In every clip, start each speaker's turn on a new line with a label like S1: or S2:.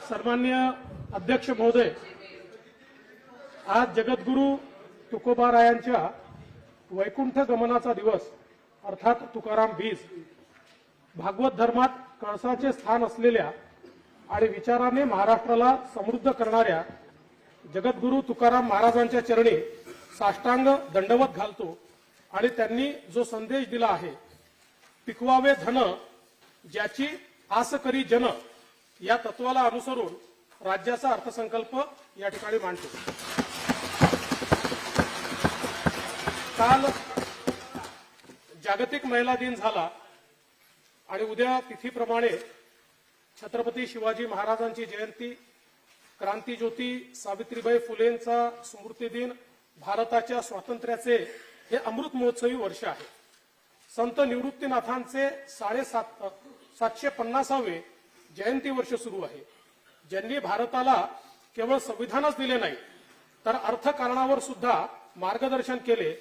S1: सन्माननीय अध्यक्ष महोदय, आज जगद्गुरु तुकोबारायांच्या वैकुंठ गमनाचा दिवस अर्थात तुकाराम बीज, भागवत धर्मात कळसाचे स्थान असलेल्या आणि विचाराने महाराष्ट्राला समृद्ध करणाऱ्या जगद्गुरु तुकाराम महाराजांच्या चरणी साष्टांग दंडवत घालतो आणि त्यांनी जो संदेश दिला आहे, पिकवावे धन ज्याची आस करी जन, या तत्वाला अनुसरून राज्याचा अर्थसंकल्प या ठिकाणी मांडतो। काल जागतिक महिला दिन झाला आणि उद्या तिथीप्रमाणे छत्रपती शिवाजी महाराजांची जयंती, क्रांतीज्योती सावित्रीबाई फुलेंचा स्मृती दिन, भारताच्या स्वातंत्र्याचे हे अमृत महोत्सवी वर्ष आहे। संत निवृत्तीनाथांचे 750वे जयंती वर्ष सुरू आहे। ज्यांनी भारताला केवळ संविधानच दिले नाही तर अर्थकारणावर सुद्धा मार्गदर्शन केले,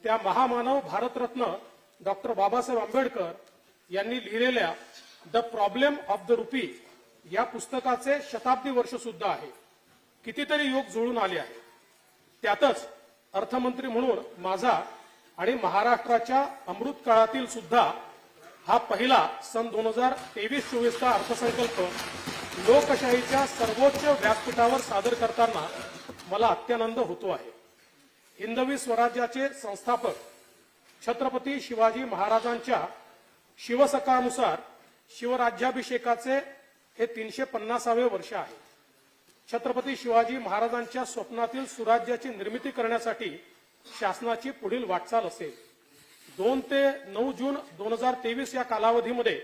S1: त्या महामानव भारतरत्न डॉक्टर बाबासाहेब आंबेडकर यांनी लिहिलेल्या the problem of the rupee या पुस्तकाचे शताब्दी वर्ष सुद्धा आहे। कितीतरी योग जुळून आले आहे। त्यातच अर्थमंत्री म्हणून माझा आणि महाराष्ट्राच्या अमृत काळातील सुद्धा हा पहिला सन 2023-24चा अर्थसंकल्प लोकशाहीच्या सर्वोच्च व्यासपीठावर सादर करताना मला अत्यानंद होतो आहे। हिंदवी स्वराज्याचे संस्थापक छत्रपती शिवाजी महाराजांच्या शिवसकानुसार शिवराज्याभिषेकाचे हे 350वे वर्ष आहे। छत्रपती शिवाजी महाराजांच्या स्वप्नातील सुराज्याची निर्मिती करण्यासाठी शासनाची पुढील वाटचाल असेल। 2 ते 9 जून 2023 या कालावधीमध्ये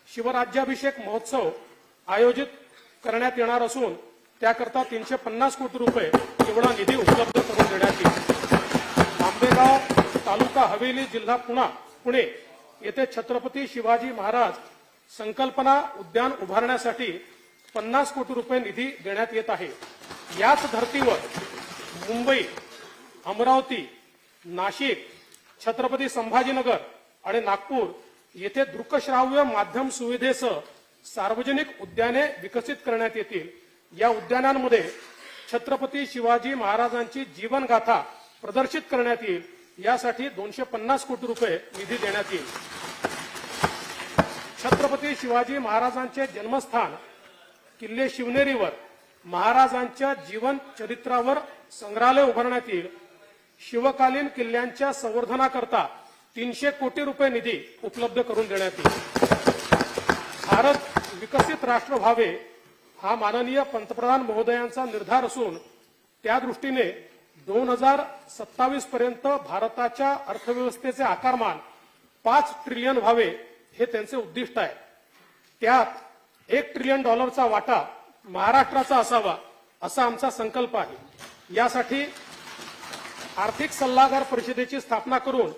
S1: शिवराज्याभिषेक महोत्सव आयोजित करण्यात येणार असून त्याकरता 350 कोटी रुपये एवढा निधी उपलब्ध करून देण्यात येईल। आंबेगाव तालुका हवेली जिल्हा पुणे येथे छत्रपती शिवाजी महाराज संकल्पना उद्यान उभारण्यासाठी 50 कोटी रुपये निधी देण्यात येत आहे। याच धर्तीवर मुंबई, अमरावती, नाशिक, छत्रपती संभाजीनगर आणि नागपूर येथे दृकश्राव्य माध्यम सुविधेसह सार्वजनिक उद्याने विकसित करण्यात येतील। या उद्यानांमध्ये छत्रपती शिवाजी महाराजांची जीवनगाथा प्रदर्शित करण्यात येईल। यासाठी 250 कोटी रुपये निधी देण्यात येईल। छत्रपती शिवाजी महाराजांचे जन्मस्थान किल्ले शिवनेरीवर महाराजांच्या जीवन चरित्रावर संग्रहालय उभारण्यात येईल। शिवकालीन किल्ल्यांच्या संवर्धनाकरता 300 कोटी रुपये निधी उपलब्ध करून देण्यात येईल। भारत विकसित राष्ट्र व्हावे हा माननीय पंतप्रधान महोदयांचा निर्धार असून त्या दृष्टीने 2027 पर्यंत भारताच्या अर्थव्यवस्थेचे आकारमान 5 ट्रिलियन व्हावे हे त्यांचे उद्दिष्ट आहे। त्यात $1 ट्रिलियन वाटा महाराष्ट्राचा असावा असा आमचा संकल्प आहे। यासाठी आर्थिक सल्लागार परिषदेची स्थापना करून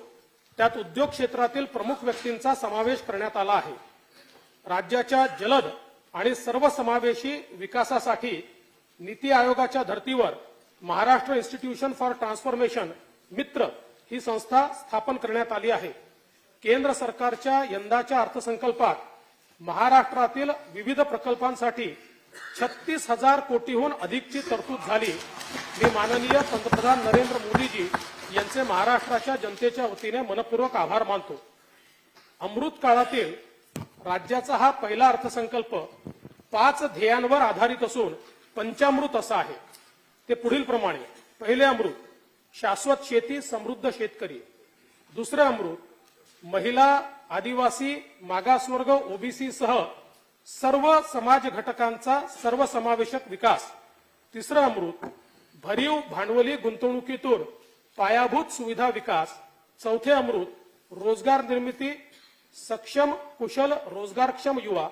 S1: त्यात उद्योग क्षेत्रातील प्रमुख व्यक्तींचा समावेश करण्यात आला आहे। राज्याच्या जलद आणि सर्वसमावेशी विकासासाठी नीती आयोगाच्या धर्तीवर महाराष्ट्र इन्स्टिट्यूशन फॉर ट्रान्सफॉर्मेशन मित्र ही संस्था स्थापन करण्यात आली आहे। केंद्र सरकारच्या यंदाच्या अर्थसंकल्पात महाराष्ट्रातील विविध प्रकल्पांसाठी 36,000 कोटीहून अधिकची तरतूद झाली। मी माननीय पंतप्रधान नरेंद्र मोदीजी यांचे महाराष्ट्राच्या जनतेच्या वतीने मनपूर्वक आभार मानतो। अमृत काळातील राज्याचा हा पहिला अर्थसंकल्प 5 ध्येयांवर आधारित असून पंचामृत असा आहे। ते पुढील प्रमाणे: पहिले अमृत शाश्वत शेती, समृद्ध शेतकरी; दुसरे अमृत महिला, आदिवासी, मागासवर्ग, ओबीसी सह सर्व समाज घटकांचा सर्वसमावेशक विकास; तिसरे अमृत भरीव भांडवली गुंतवणुकीतून पायाभूत सुविधा विकास; चौथे अमृत रोजगार निर्मिती, सक्षम कुशल रोजगारक्षम युवा;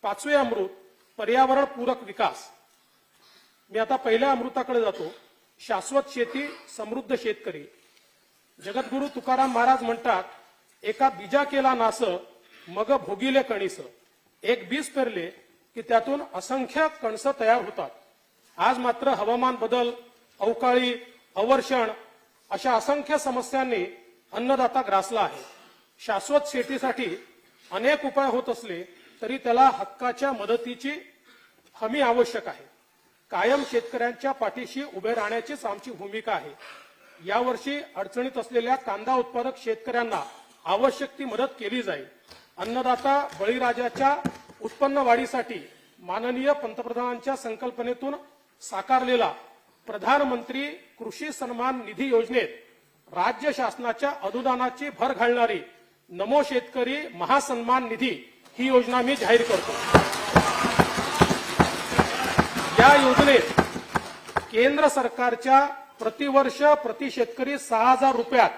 S1: पाचवे अमृत पर्यावरण पूरक विकास। मी आता पहिल्या अमृताकडे जातो, शाश्वत शेती, समृद्ध शेतकरी। जगद्गुरु तुकाराम महाराज म्हणतात, एका बीजा केला नास मग भोगिले कणीस। एक बीज पेरले की त्यातून असंख्य कणस तयार होतात। आज मात्र हवामान बदल, अवकाळी, अवर्षण अशा असंख्य समस्यांनी अन्नदाता ग्रासला आहे। शाश्वत शेतीसाठी अनेक उपाय होत असले तरी त्याला हक्काच्या मदतीची हमी आवश्यक आहे. कायम शेतकऱ्यांच्या पाठीशी उभे राहण्याचीच आमची भूमिका आहे. यावर्षी अडचणीत असलेल्या कांदा उत्पादक शेतकऱ्यांना आवश्यक ती मदत केली जाईल. अन्नदाता बळीराजाच्या उत्पन्न वाढीसाठी माननीय पंतप्रधानांच्या संकल्पनेतून साकारलेला प्रधानमंत्री कृषी सन्मान निधी योजनेत राज्य शासनाच्या अनुदानाची भर घालणारी नमो शेतकरी महासन्मान निधी ही योजना मी जाहीर करतो. या योजनेत केंद्र सरकारच्या प्रतिवर्ष प्रति शेतकरी 6,000 रुपयात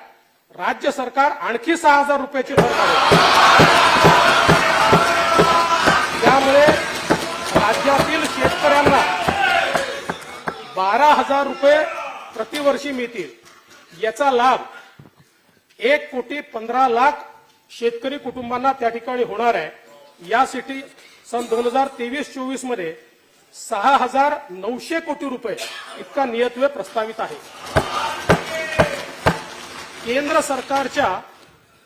S1: राज्य सरकार आणखी 6,000 रुपयाची भर घालेल. त्यामुळे राज्यातील शेतकऱ्यांना 12,000 रुपये प्रतिवर्षी मिळतील. याचा लाभ 1,15,00,000 शेतकरी कुटुंबांना त्या ठिकाणी होणार आहे. यासाठी सन 2023-24 मध्ये 6,900 कोटी रुपये इतका नियतव्यय प्रस्तावित आहे. केंद्र सरकारच्या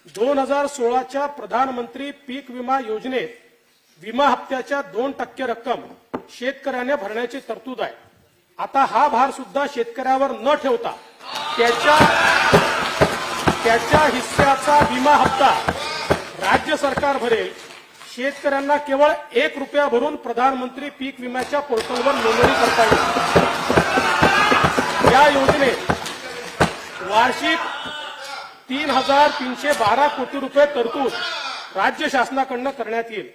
S1: 2016च्या प्रधानमंत्री पीक विमा योजनेत विमा हप्त्याच्या 2% रक्कम शेतकऱ्याने भरण्याची तरतूद आहे. आता हा भार सुद्धा शेतकऱ्यावर न ठेवता त्याच्या हिस्स्याचा विमा हप्ता राज्य सरकार भरेल. शेतकऱ्यांना केवळ 1 रुपया भरून प्रधानमंत्री पीक विम्याच्या पोर्टलवर नोंदणी करता येईल. या योजनेत वार्षिक 3,312 कोटी रुपये तरतूद राज्य शासनाकडून करण्यात येईल.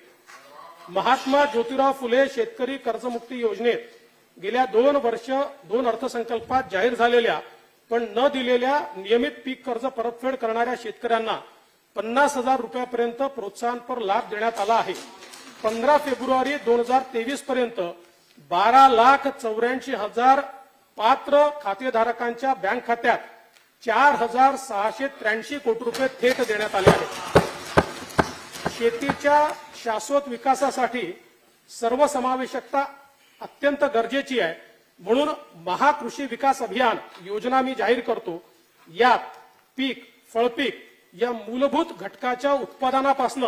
S1: महात्मा ज्योतिराव फुले शेतकरी कर्जमुक्ती योजनेत गेल्या 2 अर्थसंकल्पात जाहीर झालेल्या पण न दिलेल्या नियमित पीक कर्ज परतफेड करणाऱ्या शेतकऱ्यांना 50,000 रुपयापर्यंत प्रोत्साहनपर लाभ देण्यात आला आहे. 15 फेब्रुवारी 2023 पर्यंत 12,84,000 पात्र खातेधारकांच्या बँक खात्यात 4,683 कोटी रुपये थेट देण्यात आले आहेत. शेतीच्या शाश्वत विकासासाठी सर्वसमावेशकता अत्यंत गरजेची आहे. म्हणून महाकृषी विकास अभियान योजना मी जाहीर करतो. यात पीक फळपीक या मूलभूत घटकाच्या उत्पादनापासून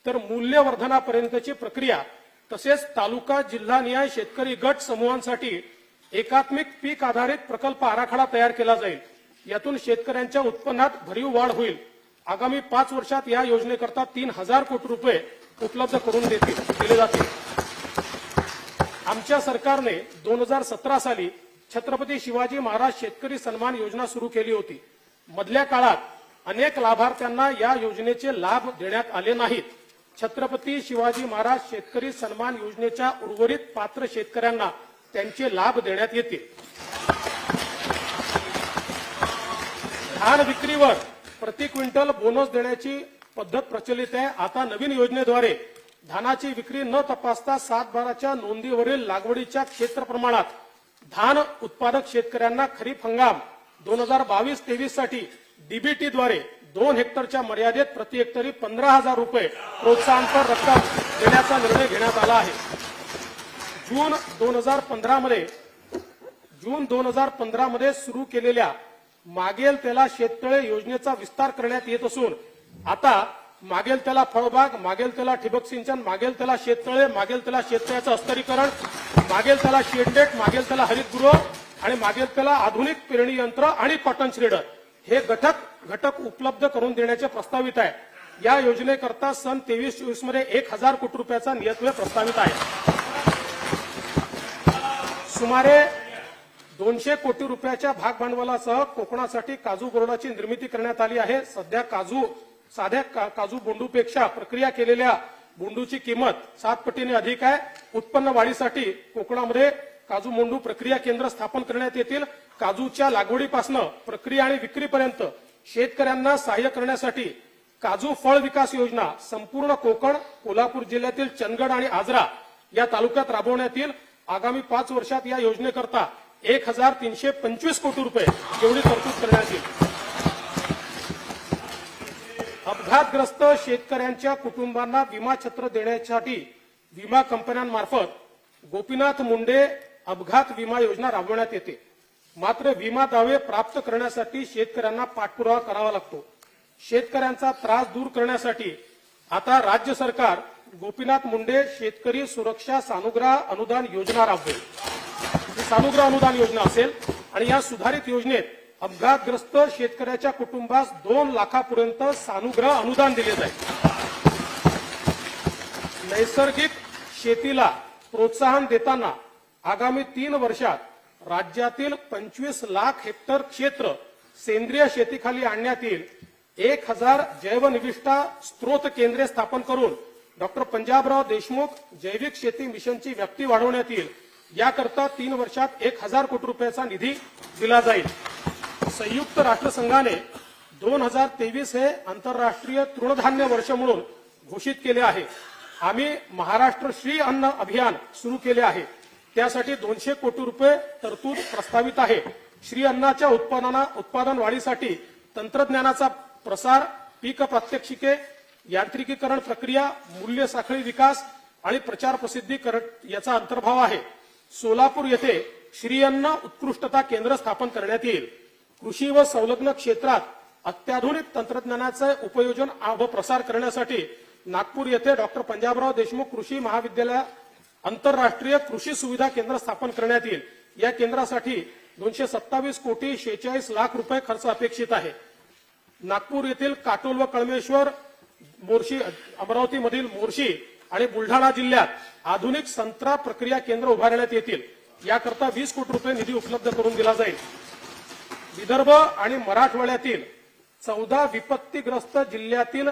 S1: तर मूल्यवर्धनापर्यंतची प्रक्रिया तसेच तालुका जिल्हानिहाय शेतकरी गट समूहांसाठी एकात्मिक पीक आधारित प्रकल्प आराखडा तयार केला जाईल. यातून शेतकऱ्यांच्या उत्पन्नात भरीव वाढ होईल. आगामी 5 वर्षात या योजनेकरता 3,000 कोटी रुपये उपलब्ध करून दिले जातील. आमच्या सरकारने 2017 साली छत्रपती शिवाजी महाराज शेतकरी सन्मान योजना सुरू केली होती. मधल्या काळात अनेक लाभार्थ्यांना या योजनेचे लाभ देण्यात आले नाहीत. छत्रपती शिवाजी महाराज शेतकरी सन्मान योजनेच्या उर्वरित पात्र शेतकऱ्यांना त्यांचे लाभ देण्यात येतील. धान विक्रीवर प्रति क्विंटल बोनस देण्याची पद्धत प्रचलित आहे. आता नवीन योजनेद्वारे धानाची विक्री न तपासता 7/12च्या नोंदीवरील लागवडीच्या क्षेत्र प्रमाणात धान उत्पादक शेतकऱ्यांना खरीप हंगाम 2022-23 साठी डीबीटीद्वारे 2 हेक्टरच्या मर्यादेत प्रति हेक्टरी 15,000 रुपये प्रोत्साहनपर रक्कम देण्याचा निर्णय घेण्यात आला आहे. जून 2015 मध्ये सुरू केलेल्या मागेल त्याला शेततळे योजनेचा विस्तार करण्यात येत असून आता मागेल त्याला फळबाग, मागेल त्याला ठिबक सिंचन, मागेल त्याला शेततळे, मागेल त्याला शेततळ्याचं अस्तरीकरण, मागेल त्याला शेडनेट, मागेल त्याला हरितगृह आणि मागेल त्याला आधुनिक पेरणी यंत्र आणि कॉटन श्रेडर हे घटक उपलब्ध करून देण्याचे प्रस्तावित आहे. या योजनेकरता सन 23-24 मध्ये 1,000 कोटी रुपयाचा नियतव्यय प्रस्तावित आहे. सुमारे 200 कोटी रुपयाच्या भागभांडवलासह कोकणासाठी काजू बोर्डाची निर्मिती करण्यात आली आहे. सध्या साध्या काजू बोंडूपेक्षा प्रक्रिया केलेल्या बोंडूची किंमत 7 पटीने अधिक आहे. उत्पन्न वाढीसाठी कोकणामध्ये काजू बोंडू प्रक्रिया केंद्र स्थापन करण्यात येतील. काजूच्या लागवडीपासून प्रक्रिया आणि विक्रीपर्यंत शेतकऱ्यांना सहाय्य करण्यासाठी काजू फळ विकास योजना संपूर्ण कोकण, कोल्हापूर जिल्ह्यातील चंदगड आणि आजरा या तालुक्यात राबवण्यात येईल. आगामी 5 वर्षात या योजनेकरता 1,325 कोटी रुपये एवढी तरतूद करण्यात येईल. अपघातग्रस्त शेतकऱ्यांच्या कुटुंबांना विमा छत्र देण्यासाठी विमा कंपन्यांमार्फत गोपीनाथ मुंडे अपघात विमा योजना राबवण्यात येते. मात्र विमा दावे प्राप्त करण्यासाठी शेतकऱ्यांना पाठपुरावा करावा लागतो. शेतकऱ्यांचा त्रास दूर करण्यासाठी आता राज्य सरकार गोपीनाथ मुंडे शेतकरी सुरक्षा सानुग्रह अनुदान योजना राबवेल। ही सानुग्रह अनुदान योजना असेल आणि या सुधारित योजनेत अपघातग्रस्त शेतकऱ्याच्या कुटुंबास 2 लाखापर्यंत सानुग्रह अनुदान दिले जाईल। नैसर्गिक शेतीला प्रोत्साहन देताना आगामी 3 वर्षात राज्यातील 25 लाख हेक्टर क्षेत्र सेंद्रिय शेतीखाली आणण्यात येईल। 1000 जैवनिविष्ठा स्त्रोत केंद्रे स्थापन करून डॉक्टर पंजाबराव देशमुख जैविक शेती मिशनची व्याप्ती वाढवण्यात येईल। याकरता 3 वर्षात 1000 कोटी रुपयाचा निधी दिला जाईल। संयुक्त राष्ट्रसंघाने 2023 हे आंतरराष्ट्रीय तृणधान्य वर्ष म्हणून घोषित केले आहे। आम्ही महाराष्ट्र श्री अन्न अभियान सुरू केले आहे। त्यासाठी 200 कोटी रुपये तरतूद प्रस्तावित आहे। श्री अन्नाच्या उत्पादन वाढीसाठी तंत्रज्ञानाचा प्रसार, पीक प्रात्यक्षिके, यांत्रिकीकरण प्रक्रिया, मूल्य साखळी विकास आणि प्रचार प्रसिद्धीकरण याचा अंतर्भाव आहे। सोलापूर येथे श्री अन्न उत्कृष्टता केंद्र स्थापन करण्यात येईल। कृषी व संलग्न क्षेत्रात अत्याधुनिक तंत्रज्ञानाचे उपयोजन व प्रसार करण्यासाठी नागपूर येथे डॉक्टर पंजाबराव देशमुख कृषी महाविद्यालय आंतरराष्ट्रीय कृषी सुविधा केंद्र स्थापन करण्यात येईल। या केंद्रासाठी 227 कोटी 46 लाख रुपये खर्च अपेक्षित आहे। नागपूर येथील काटोल व कळमेश्वर, मोर्शी, अमरावतीमधील मोर्शी आणि बुलढाणा जिल्ह्यात आधुनिक संत्रा प्रक्रिया केंद्र उभारण्यात येतील। याकरता 20 कोटी रुपये निधी उपलब्ध करून दिला जाईल। विदर्भ आणि मराठवाड्यातील 14 विपत्तीग्रस्त जिल्ह्यातील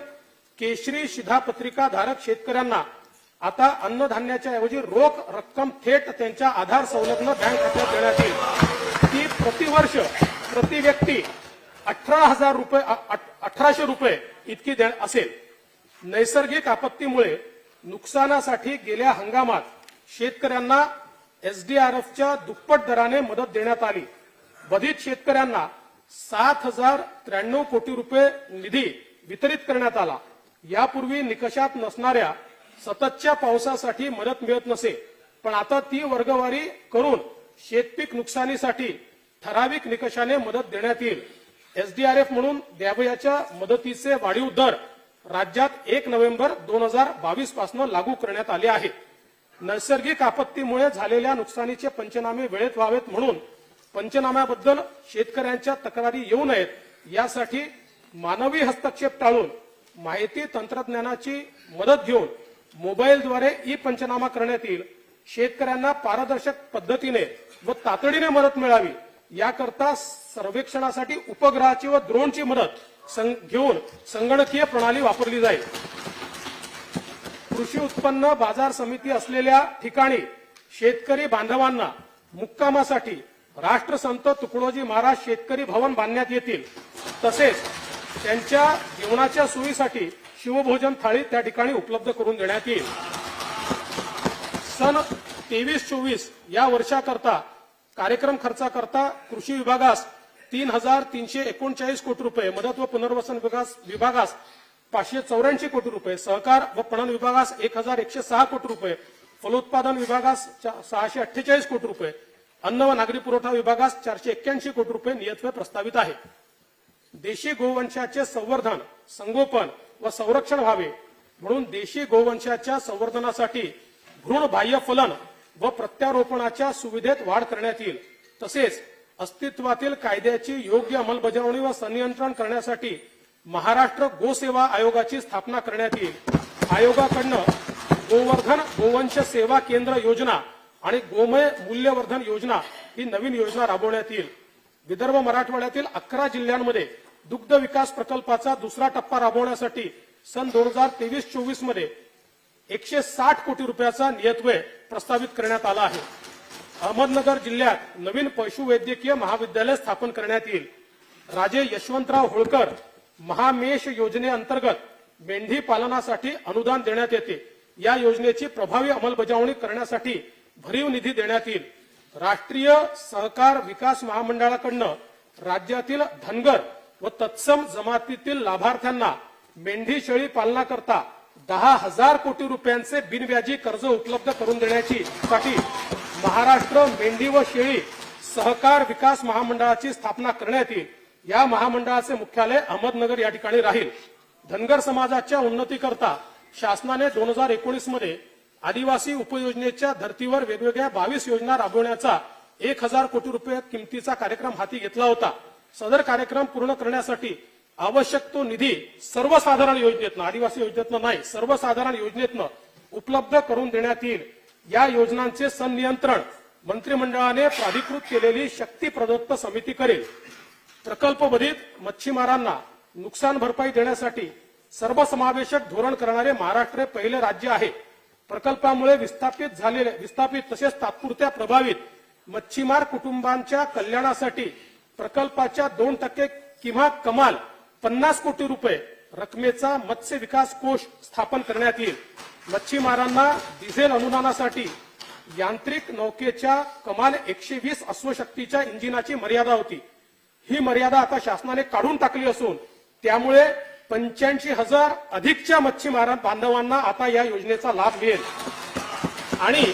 S1: केशरी शिधापत्रिका धारक शेतकऱ्यांना आता अन्नधान्याच्या ऐवजी रोख रक्कम थेट त्यांच्या आधार संलग्न बँक खात्यात देण्यात येईल। ती प्रतिवर्ष प्रति व्यक्ती 1800 रुपये इतकी असेल। नैसर्गिक आपत्तीमुळे नुकसानासाठी गेल्या हंगामात शेतकऱ्यांना एसडीआरएफच्या दुप्पट दराने मदत देण्यात आली। बाधित शेतकऱ्यांना 7093 कोटी रुपये निधी वितरित करण्यात आला। यापूर्वी निकषात नसणाऱ्या सततच्या पावसासाठी मदत मिळत नसे, पण आता ती वर्गवारी करून शेतपीक नुकसानीसाठी ठराविक निकषाने मदत देण्यात येईल। एसडीआरएफ म्हणून द्यावयाच्या मदतीचे वाढीव दर राज्यात 1 नोव्हेंबर 2022 पासून लागू करण्यात आले आहे। नैसर्गिक आपत्तीमुळे झालेल्या नुकसानीचे पंचनामे वेळेत व्हावेत म्हणून पंचनाम्याबद्दल शेतकऱ्यांच्या तक्रारी येऊ नयेत यासाठी मानवी हस्तक्षेप टाळून माहिती तंत्रज्ञानाची मदत घेऊन मोबाईलद्वारे ई पंचनामा करण्यात येईल। शेतकऱ्यांना पारदर्शक पद्धतीने व तातडीने मदत मिळावी याकरता सर्वेक्षणासाठी उपग्रहाची व ड्रोनची मदत घेऊन संगणकीय प्रणाली वापरली जाईल। कृषी उत्पन्न बाजार समिती असलेल्या ठिकाणी शेतकरी बांधवांना मुक्कामासाठी राष्ट्रसंत तुकडोजी महाराज शेतकरी भवन बांधण्यात येतील। तसेच त्यांच्या जेवणाच्या सोयीसाठी शिवभोजन थाळी त्या ठिकाणी उपलब्ध करून देण्यात येईल। सन 23-24 या वर्षाकरता कार्यक्रम खर्चाकरता कृषी विभागास 3339 कोटी रुपये, मदत व पुनर्वसन विभागास 584 कोटी रुपये, सहकार व पणन विभागास 1106 कोटी रुपये, फलोत्पादन विभागास 648 कोटी रुपये, अन्न व नागरी पुरवठा विभागास 481 कोटी रुपये नियतव्यय प्रस्तावित आहे। देशी गोवंशाचे संवर्धन, संगोपन व संरक्षण व्हावे म्हणून देशी गोवंशाच्या संवर्धनासाठी भ्रूण बाह्य फलन व प्रत्यारोपणाच्या सुविधेत वाढ करण्यात येईल। तसेच अस्तित्वातील कायद्याची योग्य अंमलबजावणी व संनियंत्रण करण्यासाठी महाराष्ट्र गोसेवा आयोगाची स्थापना करण्यात येईल। आयोगाकडून गोवर्धन गोवंश सेवा केंद्र योजना आणि गोमय मूल्यवर्धन योजना ही नवीन योजना राबवण्यात येईल। विदर्भ मराठवाड्यातील 11 जिल्ह्यांमध्ये दुग्ध विकास प्रकल्पाचा दुसरा टप्पा राबवण्यासाठी सन 2023-24 मध्ये 160 कोटी रुपयाचा नियतव्यय प्रस्तावित करण्यात आला आहे। अहमदनगर जिल्ह्यात नवीन पशुवैद्यकीय महाविद्यालय स्थापन करण्यात येईल। राजे यशवंतराव होळकर महामेष योजनेअंतर्गत मेंढी पालनासाठी अनुदान देण्यात येते। या योजनेची प्रभावी अंमलबजावणी करण्यासाठी भरीव निधी देण्यात येईल। राष्ट्रीय सहकार विकास महामंडळाकडून राज्यातील धनगर व तत्सम जमातीतील लाभार्थ्यांना मेंढी शेळी पालनाकरता 10,000 कोटी रुपयांचे बिनव्याजी कर्ज उपलब्ध करून देण्याची साठी महाराष्ट्र मेंढी व शेळी सहकार विकास महामंडळाची स्थापना करण्यात येईल। या महामंडळाचे मुख्यालय अहमदनगर या ठिकाणी राहील। धनगर समाजाच्या उन्नतीकरता शासनाने 2019 मध्ये आदिवासी उपयोजनेच्या धर्तीवर वेगवेगळ्या 22 योजना राबवण्याचा 1000 कोटी रुपये किमतीचा कार्यक्रम हाती घेतला होता। सदर कार्यक्रम पूर्ण करण्यासाठी आवश्यक तो निधी सर्वसाधारण योजनेतनं, आदिवासी योजनेतनं नाही, सर्वसाधारण योजनेतनं उपलब्ध करून देण्यात येईल। या योजनांचे संनियंत्रण मंत्रिमंडळाने प्राधिकृत केलेली शक्ती प्रदत्त समिती करेल। प्रकल्पबाधित मच्छीमारांना नुकसान भरपाई देण्यासाठी सर्वसमावेशक धोरण करणारे महाराष्ट्र हे पहिले राज्य आहे। प्रकल्पामुळे विस्थापित तसेच तात्पुरत्या प्रभावित मच्छीमार कुटुंबांच्या कल्याणासाठी प्रकल्पाच्या 2% किंवा कमाल 50 कोटी रुपये रकमेचा मत्स्य विकास कोष स्थापन करण्यात येईल। मच्छीमारांना डिझेल अनुदानासाठी यांत्रिक नौकेच्या कमाल 120 अश्वशक्तीच्या इंजिनाची मर्यादा होती। ही मर्यादा आता शासनाने काढून टाकली असून त्यामुळे 85,000 अधिकच्या मच्छीमार बांधवांना आता या योजनेचा लाभ मिळेल आणि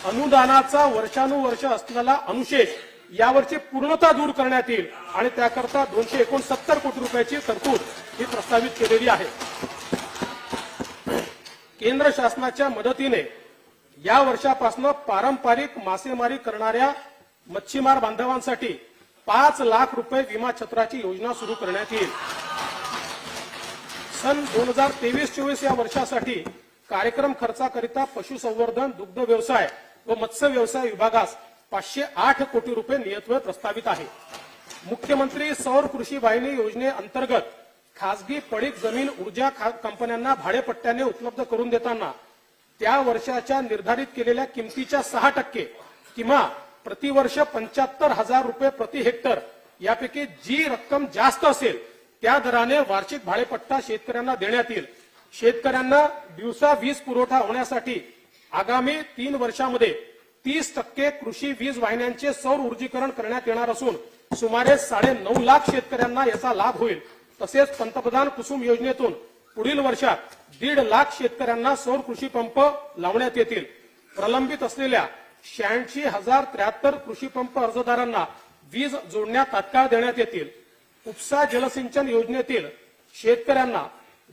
S1: अनुदानाचा वर्षानुवर्ष असलेला अनुशेष यावरची पूर्णता दूर करण्यात येईल आणि त्याकरता 269 कोटी रुपयाची तरतूद ही प्रस्तावित केलेली आहे। केंद्र शासनाच्या मदतीने या वर्षापासून पारंपरिक मासेमारी करणाऱ्या मच्छीमार बांधवांसाठी 5 लाख रुपये विमा छत्राची योजना सुरू करण्यात येईल। सन 2023-24 या वर्षासाठी कार्यक्रम खर्चाकरिता पशुसंवर्धन, दुग्ध व्यवसाय व मत्स्य व्यवसाय विभागास 508 कोटी रुपये नियतव्यय प्रस्तावित आहे। मुख्यमंत्री सौर कृषी वाहिनी योजनेअंतर्गत खासगी पडीक जमीन ऊर्जा कंपन्यांना भाडेपट्ट्याने उपलब्ध करून देताना त्या वर्षाच्या निर्धारित केलेल्या किमतीच्या 6% किंवा प्रतिवर्ष 75,000 रुपये प्रति हेक्टर यापैकी जी रक्कम जास्त असेल त्या दराने वार्षिक भाडेपट्टा शेतकऱ्यांना देण्यात येईल। शेतकऱ्यांना दिवसा वीज पुरवठा होण्यासाठी आगामी 3 वर्षांमध्ये 30% कृषी वीज वाहिन्यांचे सौर ऊर्जीकरण करण्यात येणार असून सुमारे 9.5 लाख शेतकऱ्यांना याचा लाभ होईल। तसेच पंतप्रधान कुसुम योजनेतून पुढील वर्षात 1.5 लाख शेतकऱ्यांना सौर कृषी पंप लावण्यात येतील। प्रलंबित असलेल्या 86,073 कृषी पंप अर्जदारांना वीज जोडण्या तात्काळ देण्यात येतील। उपसा जलसिंचन योजनेतील शेतकऱ्यांना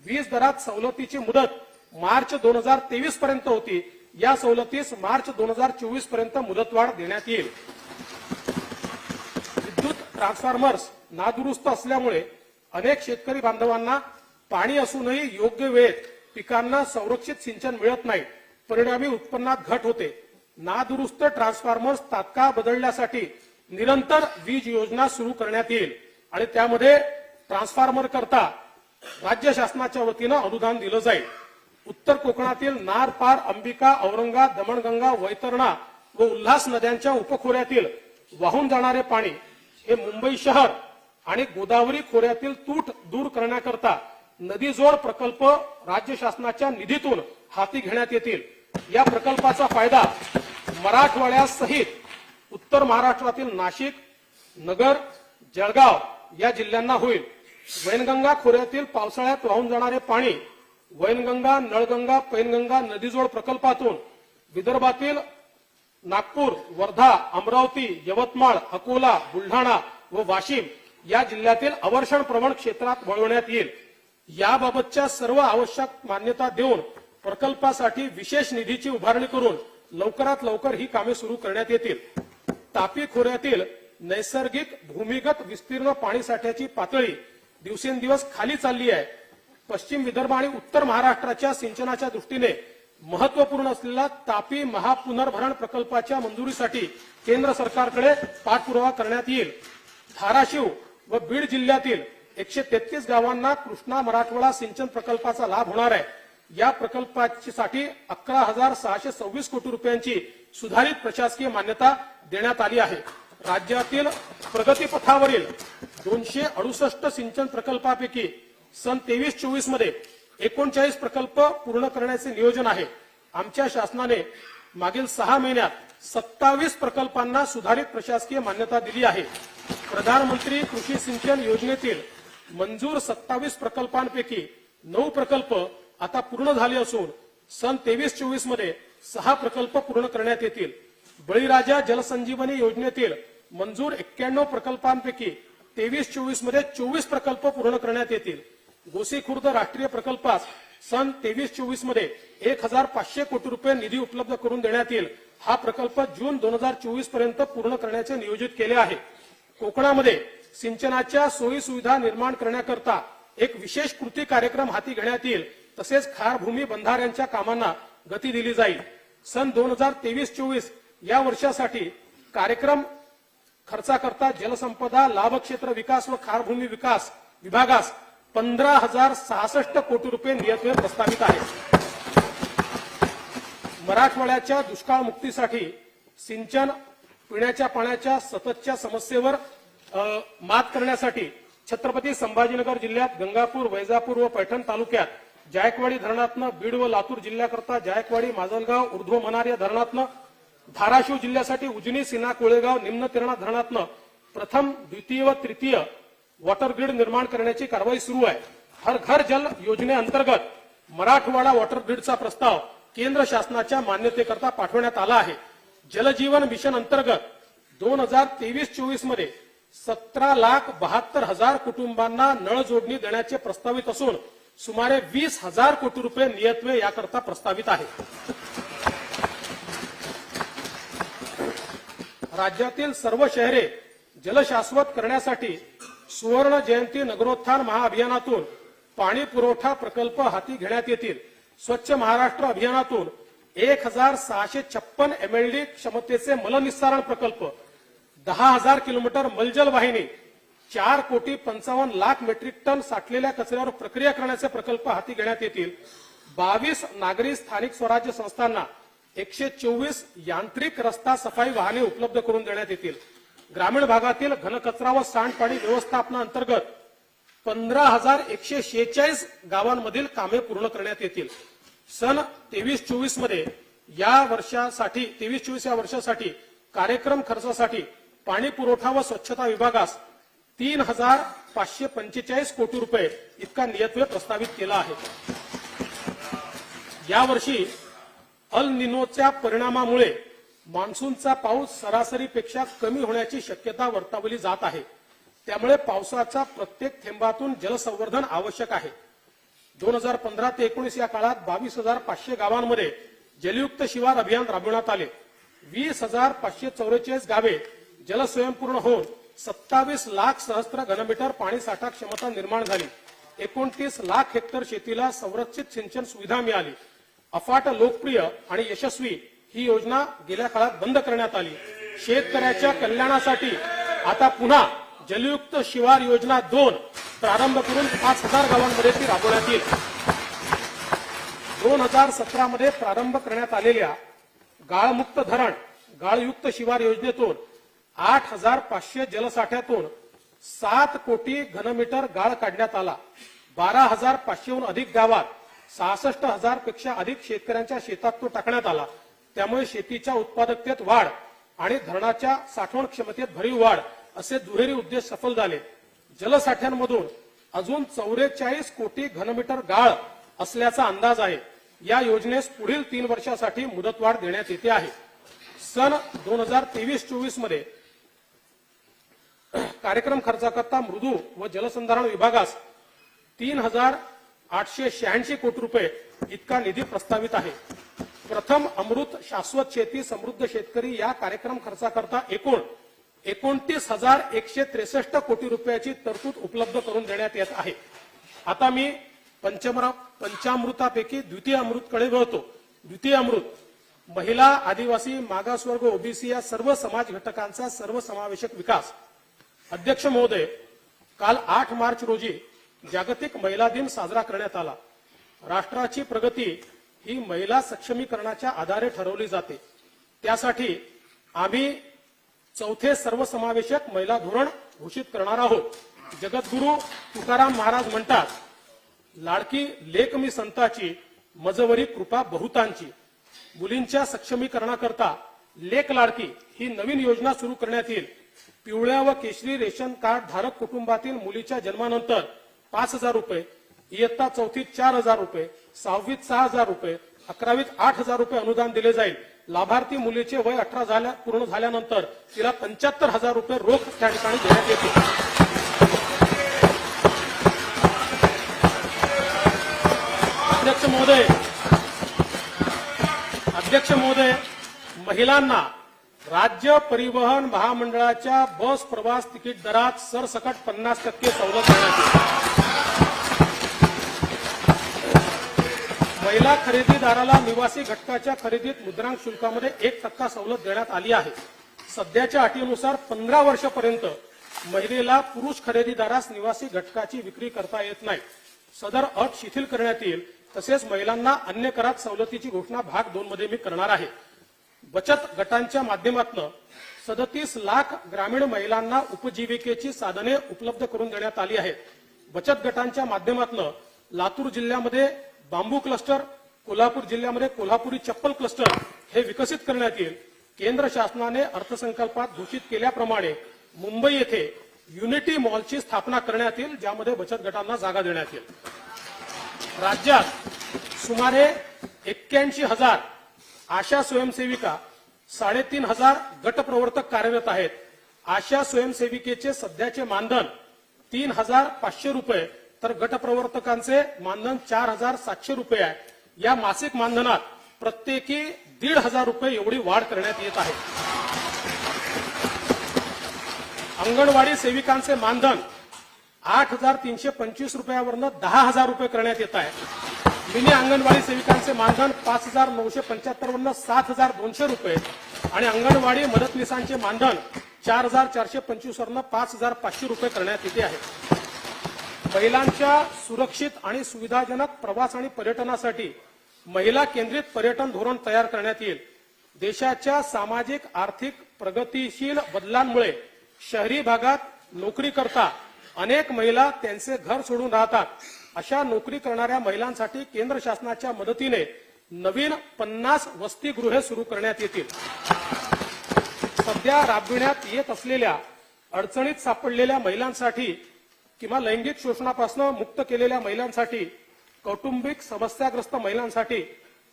S1: वीज दरात सवलतीची मुदत मार्च 2023 पर्यंत होती, या सवलतीस मार्च 2024 पर्यंत मुदतवाढ देण्यात येईल। विद्युत ट्रान्सफॉर्मर्स नादुरुस्त असल्यामुळे अनेक शेतकरी बांधवांना पाणी असूनही योग्य वेळेत पिकांना संरक्षित सिंचन मिळत नाही, परिणामी उत्पन्नात घट होते। नादुरुस्त ट्रान्सफॉर्मर्स तात्काळ बदलण्यासाठी निरंतर वीज योजना सुरू करण्यात येईल आणि त्यामध्ये ट्रान्सफॉर्मर करता राज्य शासनाच्या वतीनं अनुदान दिलं जाईल। उत्तर कोकणातील नार, पार, अंबिका, औरंगा, दमणगंगा, वैतरणा व उल्हास नद्यांच्या उपखोऱ्यातील वाहून जाणारे पाणी हे मुंबई शहर आणि गोदावरी खोऱ्यातील तूट दूर करण्याकरता नदीजोड प्रकल्प राज्य शासनाच्या निधीतून हाती घेण्यात येतील। या प्रकल्पाचा फायदा मराठवाड्यासहित उत्तर महाराष्ट्रातील नाशिक, नगर, जळगाव या जिल्ह्यांना होईल। वैनगंगा खोऱ्यातील पावसाळ्यात वाहून जाणारे पाणी वैनगंगा, नळगंगा, पैनगंगा नदीजोड प्रकल्पातून विदर्भातील नागपूर, वर्धा, अमरावती, यवतमाळ, अकोला, बुलढाणा व वाशिम या जिल्ह्यातील अवर्षण प्रवण क्षेत्रात वळवण्यात येईल। याबाबतच्या सर्व आवश्यक मान्यता देऊन प्रकल्पासाठी विशेष निधीची उभारणी करून लवकरात लवकर ही कामे सुरू करण्यात येतील। तापी खोऱ्यातील नैसर्गिक भूमिगत विस्तीर्ण पाणी साठ्याची पातळी दिवसेंदिवस खाली चालली आहे। पश्चिम विदर्भ आणि उत्तर महाराष्ट्राच्या सिंचनाच्या दृष्टीने महत्वपूर्ण असलेल्या तापी महापुनर्भरण प्रकल्पाच्या मंजुरीसाठी केंद्र सरकारकडे पाठपुरावा करण्यात येईल। धाराशिव व बीड जिल्ह्यातील 133 गावांना कृष्णा मराठवाडा सिंचन प्रकल्पाचा लाभ होणार आहे। या प्रकल्पासाठी 11,626 कोटी रुपयांची सुधारित प्रशासकीय मान्यता देण्यात आली आहे। राज्यातील प्रगतीपथावरील 268 सिंचन प्रकल्पापैकी सन 23-24 मध्ये 39 प्रकल्प पूर्ण करण्याचे नियोजन आहे। आमच्या शासनाने मागील 6 महिन्यात 27 प्रकल्पांना सुधारित प्रशासकीय मान्यता दिली आहे। प्रधानमंत्री कृषी सिंचन योजनेतील मंजूर 27 प्रकल्पांपैकी 9 प्रकल्प आता पूर्ण झाले असून सन 23-24 मध्ये 6 प्रकल्प पूर्ण करण्यात येतील। बळीराजा जलसंजीवनी योजनेतील मंजूर 91 प्रकल्पांपैकी 23-24 मध्ये 24 प्रकल्प पूर्ण करण्यात येतील। गोसीखुर्द राष्ट्रीय प्रकल्पास सन 23-24 मध्ये 1500 कोटी रुपये निधी उपलब्ध करून देण्यात येईल. हा प्रकल्प जून 2024 पर्यंत पूर्ण करण्याचे नियोजित केले आहे. कोकणामध्ये सिंचनाच्या सोयी सुविधा निर्माण करण्याकरता एक विशेष कृती कार्यक्रम हाती घेण्यात येईल. तसेच खारभूमी बंधाऱ्यांच्या कामांना गती दिली जाईल. सन 2023-24 या वर्षासाठी कार्यक्रम खर्चाकरता जलसंपदा, लाभक्षेत्र विकास व खारभूमी विकास विभागास 15,066 कोटी रुपये नियतव्यय प्रस्तावित आहे. मराठवाड्याच्या दुष्काळ मुक्तीसाठी सिंचन, पिण्याच्या पाण्याच्या सततच्या समस्येवर मात करण्यासाठी छत्रपती संभाजीनगर जिल्ह्यात गंगापूर, वैजापूर व पैठण तालुक्यात जायकवाडी धरणातनं, बीड व लातूर जिल्ह्याकरता जायकवाडी, माजलगाव, ऊर्ध्व मनार या धरणातनं, धाराशिव जिल्ह्यासाठी उजनी, सीना, कोळेगाव, निम्न तेरणा धरणातनं प्रथम, द्वितीय व तृतीय वॉटर ग्रीड निर्माण करण्याची कारवाई सुरू आहे. हर घर जल योजनेअंतर्गत मराठवाडा वॉटर ग्रीडचा प्रस्ताव केंद्र शासनाच्या मान्यतेकरता पाठवण्यात आला आहे. जलजीवन मिशन अंतर्गत 2023-24 मध्ये 17,72,000 कुटुंबांना नळ जोडणी देण्याचे प्रस्तावित असून सुमारे 20,000 कोटी रुपये नियतव्यय याकरता प्रस्तावित आहे. राज्यातील सर्व शहरे जलशाश्वत करण्यासाठी सुवर्ण जयंती नगरोत्थान महाअभियानातून पाणी पुरवठा प्रकल्प हाती घेण्यात येतील. स्वच्छ महाराष्ट्र अभियानातून 1,656 MLD क्षमतेचे मलनिस्सारण प्रकल्प, 10,000 किलोमीटर मलजल वाहिनी, 4,55,00,000 मेट्रिक टन साठलेल्या कचऱ्यावर प्रक्रिया करण्याचे प्रकल्प हाती घेण्यात येतील. 22 नागरी स्थानिक स्वराज्य संस्थांना 124 यांत्रिक रस्ता सफाई वाहने उपलब्ध करून देण्यात येतील. ग्रामीण भागातील घनकचरा व सांडपाणी व्यवस्थापनाअंतर्गत 15,146 गावांमधील कामे पूर्ण करण्यात येतील. सन 23-24 मध्ये या वर्षासाठी कार्यक्रम खर्चासाठी पाणी पुरवठा व स्वच्छता विभागास 3,545 कोटी रुपये इतका नियतव्यय प्रस्तावित केला आहे. यावर्षी अल निनोच्या परिणामामुळे मान्सूनचा पाऊस सरासरीपेक्षा कमी होण्याची शक्यता वर्तवली जात आहे. त्यामुळे पावसाचा प्रत्येक थेंबातून जलसंवर्धन आवश्यक आहे. 2015 ते 19 या काळात 22,500 गावांमध्ये जलयुक्त शिवार अभियान राबवण्यात आले. 20,544 गावे जलस्वयंपूर्ण होऊन 27 लाख सहस्त्र घनमीटर पाणी साठा क्षमता निर्माण झाली. 29 लाख हेक्टर शेतीला संरक्षित सिंचन सुविधा मिळाली. अफाट लोकप्रिय आणि यशस्वी ही योजना गेल्या काळात बंद करण्यात आली. शेतकऱ्याच्या कल्याणासाठी आता पुन्हा जलयुक्त शिवार योजना 2 प्रारंभ करून 5,000 गावांमध्ये ती राबवण्यात येईल. 2017 मध्ये प्रारंभ करण्यात आलेल्या गाळमुक्त धरण गाळयुक्त शिवार योजनेतून 8,500 जलसाठ्यातून 7 कोटी घनमीटर गाळ काढण्यात आला. 12,500हून अधिक गावात 66,000 पेक्षा अधिक शेतकऱ्यांच्या शेतात तो टाकण्यात आला. त्यामुळे शेतीच्या उत्पादकतेत वाढ आणि धरणाच्या साठवण क्षमतेत भरीव वाढ असे दुहेरी उद्देश सफल झाले. जलसाठ्यांमधून अजून 44 कोटी घनमीटर गाळ असल्याचा अंदाज आहे. या योजनेस पुढील 3 वर्षासाठी मुदतवाढ देण्यात येते आहे. सन 2023-24 मध्ये कार्यक्रम खर्चाकरता मृदू व जलसंधारण विभागास 3,886 कोटी रुपये इतका निधी प्रस्तावित आहे. प्रथम अमृत शाश्वत शेती समृद्ध शेतकरी या कार्यक्रम खर्चाकरता एकूण 29,163 कोटी रुपयाची तरतूद उपलब्ध करून देण्यात येत आहे. आता मी पंचामृतापैकी द्वितीय अमृतकडे वळतो. द्वितीय अमृत महिला, आदिवासी, मागासवर्ग, ओबीसी या सर्व समाज घटकांचा सर्वसमावेशक विकास. अध्यक्ष महोदय, काल 8 मार्च रोजी जागतिक महिला दिन साजरा करण्यात आला. राष्ट्राची प्रगती ही महिला सक्षमीकरणाच्या आधारे ठरवली जाते. त्यासाठी आम्ही 4थे सर्वसमावेशक महिला धोरण घोषित करणार आहोत. जगद्गुरू तुकाराम महाराज म्हणतात, लाडकी लेक मी संताची, मजवरी कृपा बहुतांची. मुलींच्या सक्षमीकरणाकरता लेक लाडकी ही नवीन योजना सुरू करण्यात येईल. पिवळ्या व केशरी रेशन कार्ड धारक कुटुंबातील मुलीच्या जन्मानंतर 5,000 रुपये, इयत्ता 4थीत 4,000 रुपये, 6वीत 6,000 रुपये, 11वीत 8,000 रुपये अनुदान दिले जाईल. लाभार्थी मुलीचे वय 18 पूर्ण झाल्यानंतर तिला 75,000 रुपये रोख त्या ठिकाणी देण्यात येतील. अध्यक्ष महोदय, महिलांना राज्य परिवहन महामंडळाच्या बस प्रवास तिकीट दरात सरसकट 50% सवलत देण्यात येईल. महिला खरेदीदाराला निवासी घटकाच्या खरेदीत मुद्रांक शुल्कामध्ये 1% सवलत देण्यात आली आहे. सध्याच्या अटीनुसार 15 वर्षापर्यंत महिलेला पुरुष खरेदीदारास निवासी घटकाची विक्री करता येत नाही. सदर अट शिथिल करण्यात येईल. तसेच महिलांना अन्य करात सवलतीची घोषणा भाग 2 मध्ये मी करणार आहे. बचत गटांच्या माध्यमातून 37 लाख ग्रामीण महिलांना उपजीविकेची साधने उपलब्ध करून देण्यात आली आहेत. बचत गटांच्या माध्यमातून लातूर जिल्ह्यामध्ये बांबू क्लस्टर, कोल्हापूर जिल्ह्यामध्ये कोल्हापुरी चप्पल क्लस्टर हे विकसित करण्यात येईल. केंद्र शासनाने अर्थसंकल्पात घोषित केल्याप्रमाणे मुंबई येथे युनिटी मॉलची स्थापना करण्यात येईल, ज्यामध्ये बचत गटांना जागा देण्यात येईल. राज्यात सुमारे 81,000 आशा स्वयंसेविका, 3,500 गटप्रवर्तक कार्यरत आहेत. आशा स्वयंसेविकेचे सध्याचे मानधन 3,500 रुपये तर गटप्रवर्तकांचे मानधन 4,700 रुपये आहे. या मासिक मानधनात प्रत्येकी 1,500 रुपये एवढी वाढ करण्यात येत आहे. अंगणवाडी सेविकांचे मानधन 8,325 रुपयावरनं 10,000 रुपये करण्यात येत आहे. मिनी अंगणवाडी सेविकांचे मानधन 5,975 वरनं 7,200 रुपये आणि अंगणवाडी मदतनीसांचे मानधन 4,425 वरनं 5,500 रुपये करण्यात येते आहे. महिलांच्या सुरक्षित आणि सुविधाजनक प्रवास आणि पर्यटनासाठी महिला केंद्रित पर्यटन धोरण तयार करण्यात येईल. देशाच्या सामाजिक आर्थिक प्रगतीशील बदलांमुळे शहरी भागात नोकरी करता अनेक महिला त्यांचे घर सोडून राहतात. अशा नोकरी करणाऱ्या महिलांसाठी केंद्र शासनाच्या मदतीने नवीन 50 वसतिगृहे सुरू करण्यात येतील. सध्या राबविण्यात येत असलेल्या अडचणीत सापडलेल्या महिलांसाठी किंवा लैंगिक शोषणापासून मुक्त केलेल्या महिलांसाठी, कौटुंबिक समस्याग्रस्त महिलांसाठी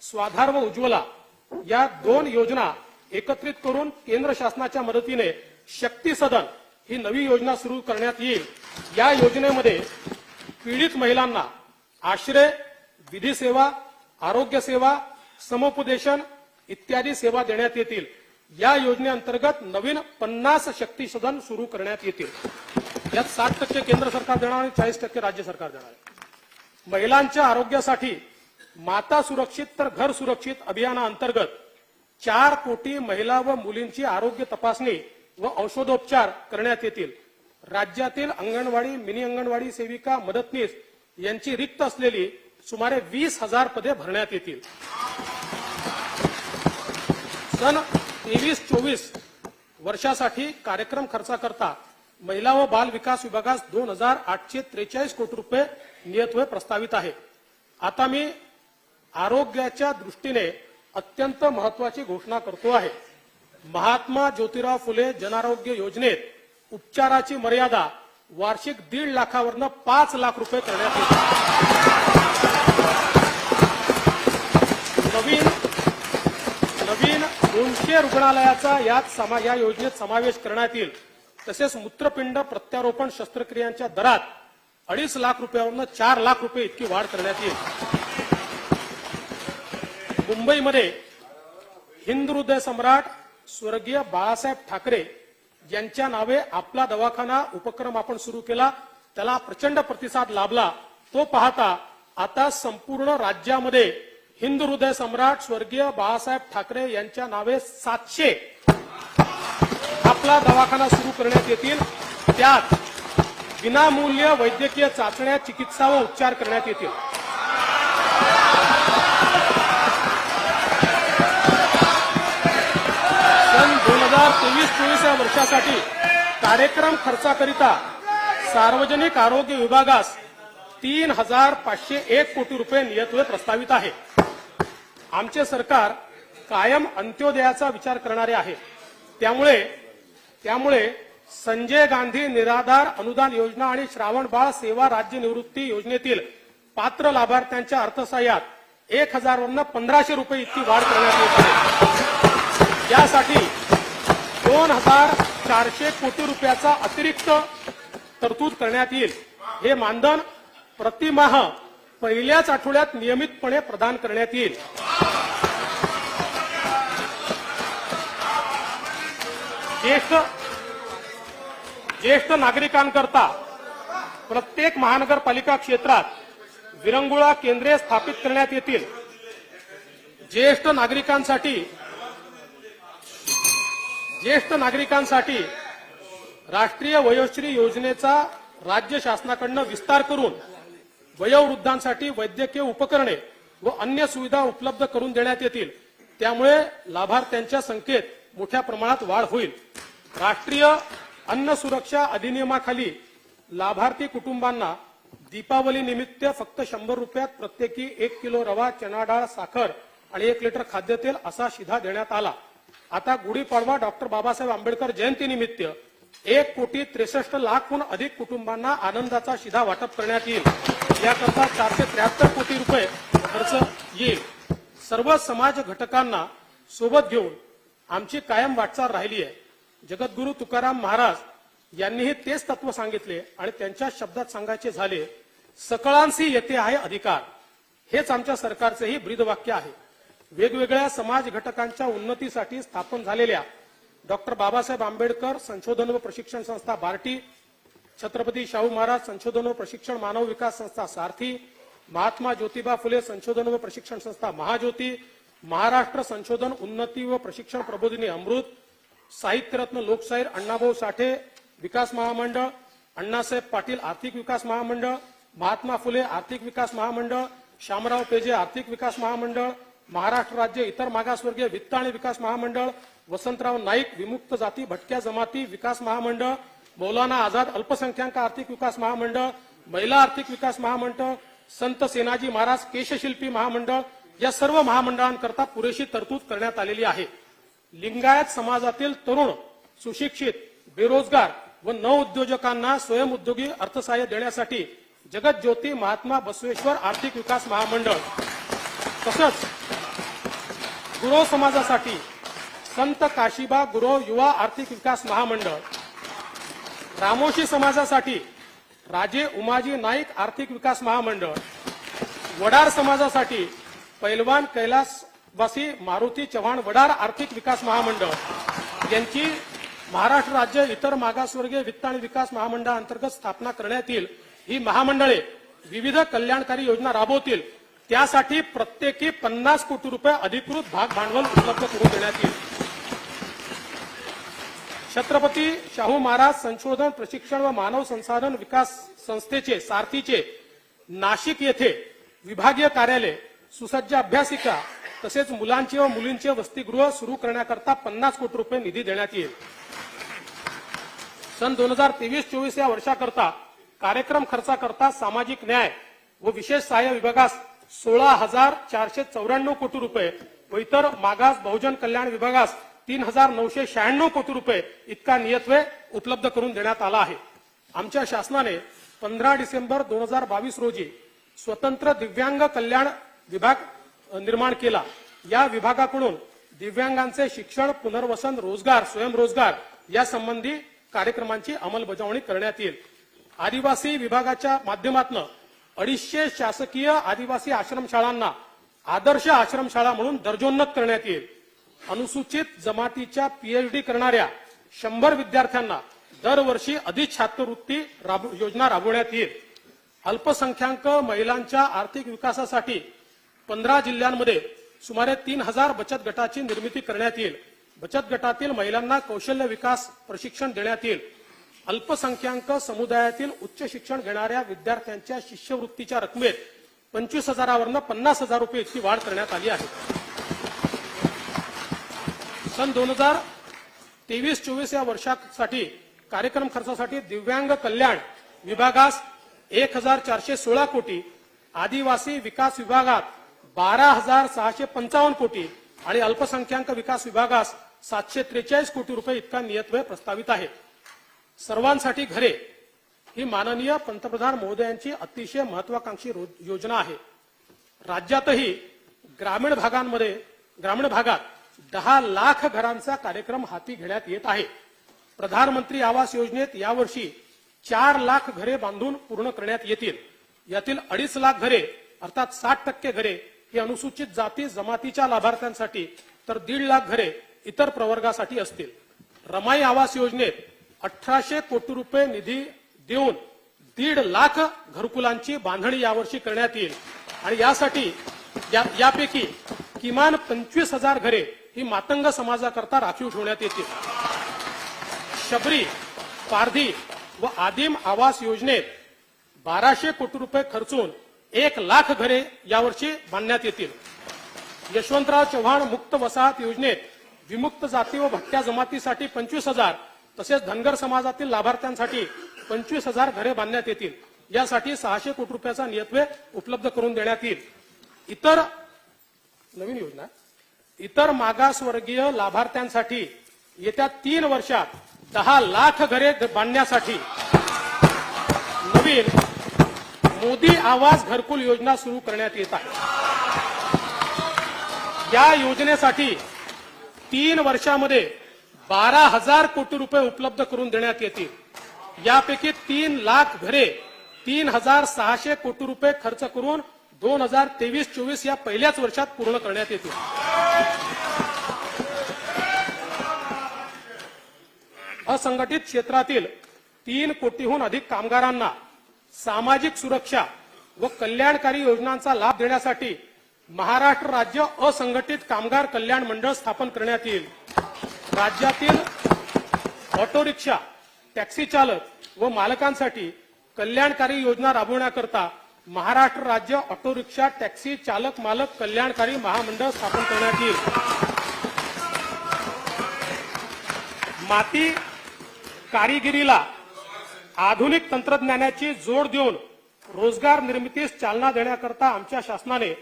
S1: स्वाधार व उज्ज्वला या 2 योजना एकत्रित करून केंद्र शासनाच्या मदतीने शक्ती सदन ही नवी योजना सुरू करण्यात येईल. या योजनेमध्ये पीडित महिलांना आश्रय, विधी सेवा, आरोग्य सेवा, समुपदेशन इत्यादी सेवा देण्यात येतील. या योजनेअंतर्गत नवीन 50 शक्ती सदन सुरू करण्यात येतील. यात 60% केंद्र सरकार देणार आणि 40% राज्य सरकार देणार. महिलांच्या आरोग्यासाठी माता सुरक्षित तर घर सुरक्षित अभियानाअंतर्गत 4 कोटी महिला व मुलींची आरोग्य तपासणी व औषधोपचार करण्यात येतील. राज्यातील अंगणवाडी, मिनी अंगणवाडी सेविका, मदतनीस यांची रिक्त असलेली सुमारे 20,000 पदे भरण्यात येतील. सन 23-24 वर्षासाठी कार्यक्रम खर्चाकरता महिला व बाल विकास विभागास 2,843 कोटी रुपये नियतव्यय प्रस्तावित आहे. आता मी आरोग्याच्या दृष्टीने अत्यंत महत्वाची घोषणा करतो आहे. महात्मा ज्योतिराव फुले जनआरोग्य योजनेत उपचाराची मर्यादा वार्षिक 1.5 लाखावरनं 5 लाख रुपये करण्यात येईल. नवीन 200 रुग्णालयाचा या योजनेत समावेश करण्यात येईल. तसेच मूत्रपिंड प्रत्यारोपण शस्त्रक्रियांच्या दरात 2.5 लाख रुपयावरनं 4 लाख रुपये इतकी वाढ करण्यात येईल. मुंबईमध्ये हिंद हृदय सम्राट स्वर्गीय बाळासाहेब ठाकरे यांच्या नावे आपला दवाखाना उपक्रम आपण सुरू केला. त्याला प्रचंड प्रतिसाद लाभला. तो पाहता आता संपूर्ण राज्यामध्ये हिंद हृदय सम्राट स्वर्गीय बाळासाहेब ठाकरे यांच्या नावे 700 आपला दवाखाना सुरू करण्यात येतील. त्यात विनामूल्य वैद्यकीय चाचण्या, चिकित्सा व उपचार करण्यात येतील. सन 2023-24 या वर्षासाठी कार्यक्रम खर्चाकरिता सार्वजनिक आरोग्य विभागास 3,501 कोटी रुपये नियतव्यय प्रस्तावित आहे. आमचे सरकार कायम अंत्योदयाचा विचार करणारे आहे. त्यामुळे संजय गांधी निराधार अनुदान योजना आणि श्रावण बाळ सेवा राज्य निवृत्ती योजनेतील पात्र लाभार्थ्यांच्या अर्थसहाय्यात 1,000 वरनं 1,500 रुपये इतकी वाढ करण्यात येत आहे. यासाठी 2,400 कोटी रुपयाचा अतिरिक्त तरतूद करण्यात येईल. हे मानधन प्रतिमाह पहिल्याच आठवड्यात नियमितपणे प्रदान करण्यात येईल। ज्येष्ठ नागरिकांकरता प्रत्येक महानगरपालिका क्षेत्रात विरंगुळा केंद्रे स्थापित करण्यात येतील। ज्येष्ठ नागरिकांसाठी राष्ट्रीय वयोश्री योजनेचा राज्य शासनाकडून विस्तार करून वयोवृद्धांसाठी वैद्यकीय उपकरणे व अन्य सुविधा उपलब्ध करून देण्यात येतील। त्यामुळे लाभार्थ्यांच्या संख्येत मोठ्या प्रमाणात वाढ होईल। राष्ट्रीय अन्न सुरक्षा अधिनियमाखाली लाभार्थी कुटुंबांना दीपावली निमित्त फक्त 100 रुपयात प्रत्येकी 1 किलो रवा, चणा डाळ, साखर आणि 1 लिटर खाद्यतेल असा शिधा देण्यात आला। आता गुढीपाडवा डॉक्टर बाबासाहेब आंबेडकर जयंती निमित्त 1,63,00,000हून अधिक कुटुंबांना आनंदाचा शिधा वाटप करण्यात येईल। याकरता 473 कोटी रुपये खर्च येईल। सर्व समाज घटकांना सोबत घेऊन आमची कायम वाटचाल राहिली आहे। जगद्गुरू तुकाराम महाराज यांनीही तेच तत्व सांगितले आणि त्यांच्या शब्दात सांगायचे झाले, सकळांसी येते आहे अधिकार। हेच आमच्या सरकारचेही ब्रीदवाक्य आहे। वेगवेगळ्या समाज घटकांच्या उन्नतीसाठी स्थापन झालेल्या डॉक्टर बाबासाहेब आंबेडकर संशोधन व प्रशिक्षण संस्था बार्टी, छत्रपती शाहू महाराज संशोधन व प्रशिक्षण मानव विकास संस्था सारथी, महात्मा ज्योतिबा फुले संशोधन व प्रशिक्षण संस्था महाज्योती, महाराष्ट्र संशोधन उन्नती व प्रशिक्षण प्रबोधिनी अमृत, साहित्यरत्न लोकशाहीर अण्णाभाऊ साठे विकास महामंडळ, अण्णासाहेब पाटील आर्थिक विकास महामंडळ, महात्मा फुले आर्थिक विकास महामंडळ, शामराव पेजे आर्थिक विकास महामंडळ, महाराष्ट्र राज्य इतर मागासवर्गीय वित्त आणि विकास महामंडळ, वसंतराव नाईक विमुक्त जाती भटक्या जमाती विकास महामंडळ, मौलाना आझाद अल्पसंख्याक आर्थिक विकास महामंडळ, महिला आर्थिक विकास महामंडळ, संत सेनाजी महाराज केशशिल्पी महामंडळ या सर्व महामंडळांकरता पुरेशी तरतूद करण्यात आलेली आहे। लिंगायत समाजातील तरुण, सुशिक्षित, बेरोजगार व नवउद्योजकांना स्वयंउद्योगी अर्थसहाय्य देण्यासाठी जगत ज्योती महात्मा बसवेश्वर आर्थिक विकास महामंडळ, तसंच गुरव समाजासाठी संत काशीबा गुरव युवा आर्थिक विकास महामंडळ, रामोशी समाजासाठी राजे उमाजी नाईक आर्थिक विकास महामंडळ, वडार समाजासाठी पैलवान कैलासवासी मारुती चव्हाण वडार आर्थिक विकास महामंडळ यांची महाराष्ट्र राज्य इतर मागासवर्गीय वित्त आणि विकास महामंडळांतर्गत स्थापना करण्यात येईल। ही महामंडळे विविध कल्याणकारी योजना राबवतील। त्यासाठी प्रत्येकी 50 कोटी रुपये अधिकृत भाग भांडवल उपलब्ध करून देण्यात येईल। छत्रपती शाहू महाराज संशोधन प्रशिक्षण व मानव संसाधन विकास संस्थेचे सारथीचे नाशिक येथे विभागीय कार्यालय, सुसज्ज अभ्यासिका तसेच मुलांचे व मुलींचे वसतिगृह सुरू करण्याकरता 50 कोटी रुपये निधी देण्यात येईल। सन 2023-24 या वर्षाकरता कार्यक्रम खर्चाकरता सामाजिक न्याय व विशेष सहाय्य विभागास 16,494 कोटी रुपये व इतर मागास बहुजन कल्याण विभागास 3,996 कोटी रुपये इतका नियतव्यय उपलब्ध करून देण्यात आला आहे। आमच्या शासनाने 15 डिसेंबर 2022 रोजी स्वतंत्र दिव्यांग कल्याण विभाग निर्माण केला। या विभागाकडून दिव्यांगांचे शिक्षण, पुनर्वसन, रोजगार, स्वयंरोजगार या संबंधी कार्यक्रमांची अंमलबजावणी करण्यात येईल। आदिवासी विभागाच्या माध्यमातून 250 शासकीय आदिवासी आश्रमशाळांना आदर्श आश्रमशाळा म्हणून दर्जोन्नत करण्यात येईल। अनुसूचित जमातीच्या पीएचडी करणाऱ्या 100 विद्यार्थ्यांना दरवर्षी अधिक छात्रवृत्ती योजना राबवण्यात येईल। अल्पसंख्याक महिलांच्या आर्थिक विकासासाठी 15 जिल्ह्यांमध्ये सुमारे 3000 बचत गटाची निर्मिती करण्यात येईल। बचत गटातील महिलांना कौशल्य विकास प्रशिक्षण देण्यात येईल। अल्पसंख्याक समुदायातील उच्च शिक्षण घेणाऱ्या विद्यार्थ्यांच्या शिष्यवृत्तीच्या रकमेत 25,000वरून 50,000 रुपये इतकी वाढ करण्यात आली आहे। सन 2023-24 या वर्षासाठी कार्यक्रम खर्चासाठी दिव्यांग कल्याण विभागास 1,416 कोटी, आदिवासी विकास विभागात 12,655 कोटी आणि अल्पसंख्याक विकास विभागास 743 कोटी रुपये इतका नियतव्यय प्रस्तावित आहे। सर्वांसाठी घरे ही माननीय पंतप्रधान महोदयांची अतिशय महत्वाकांक्षी योजना आहे। राज्यातही ग्रामीण भागात 10 लाख घरांचा कार्यक्रम हाती घेण्यात येत आहे। प्रधानमंत्री आवास योजनेत यावर्षी 4 लाख घरे बांधून पूर्ण करण्यात येतील। यातील 2.5 लाख घरे अर्थात 60% घरे ही अनुसूचित जाती जमातीच्या लाभार्थ्यांसाठी तर 1.5 लाख घरे इतर प्रवर्गासाठी असतील. रमाई आवास योजनेत 1800 कोटी रुपये निधी देऊन 1.5 लाख घरकुलांची बांधणी यावर्षी करण्यात येईल आणि यासाठी यापैकी किमान 25,000 घरे ही मातंग समाजाकरता राखीव ठेवण्यात येतील. शबरी, पारधी व आदिम आवास योजनेत 1200 कोटी रुपये खर्चून 1 लाख घरे यावर्षी बांधण्यात येतील. यशवंतराव चव्हाण मुक्त वसाहत योजनेत विमुक्त जाती व भटक्या जमातीसाठी 25,000 तसेच धनगर समाजातील लाभार्थ्यांसाठी 25,000 घरे बांधण्यात येतील. यासाठी 600 कोटी रुपयाचा नियतव्यय उपलब्ध करून देण्यात येईल. इतर नवीन योजना इतर मागासवर्गीय लाभार्थ्यांसाठी येत्या 3 वर्षात 10 लाख घरे बांधण्यासाठी नवीन मोदी आवास घरकुल योजना सुरू करण्यात येत आहे. या योजनेसाठी 3 वर्षामध्ये 12,000 कोटी रुपये उपलब्ध करून देण्यात येतील. यापैकी 3 लाख घरे 3,600 कोटी रुपये खर्च करून 2023-24 या पहिल्याच वर्षात पूर्ण करण्यात येतील. असंघटित क्षेत्रातील 3 कोटीहून अधिक कामगारांना सामाजिक सुरक्षा व कल्याणकारी योजनांचा लाभ देण्यासाठी महाराष्ट्र राज्य असंघटित कामगार कल्याण मंडळ स्थापन करण्यात येईल. राज्यातील ऑटो रिक्षा, टॅक्सी चालक व मालकांसाठी कल्याणकारी योजना राबवण्याकरता महाराष्ट्र राज्य ऑटो रिक्षा टॅक्सी चालक मालक कल्याणकारी महामंडळ स्थापन करण्यात येईल. माती कारिगिरीला आधुनिक तंत्रज्ञानाची जोड देऊन रोजगार निर्मितीस चालना देण्याकरता आमच्या शासनाने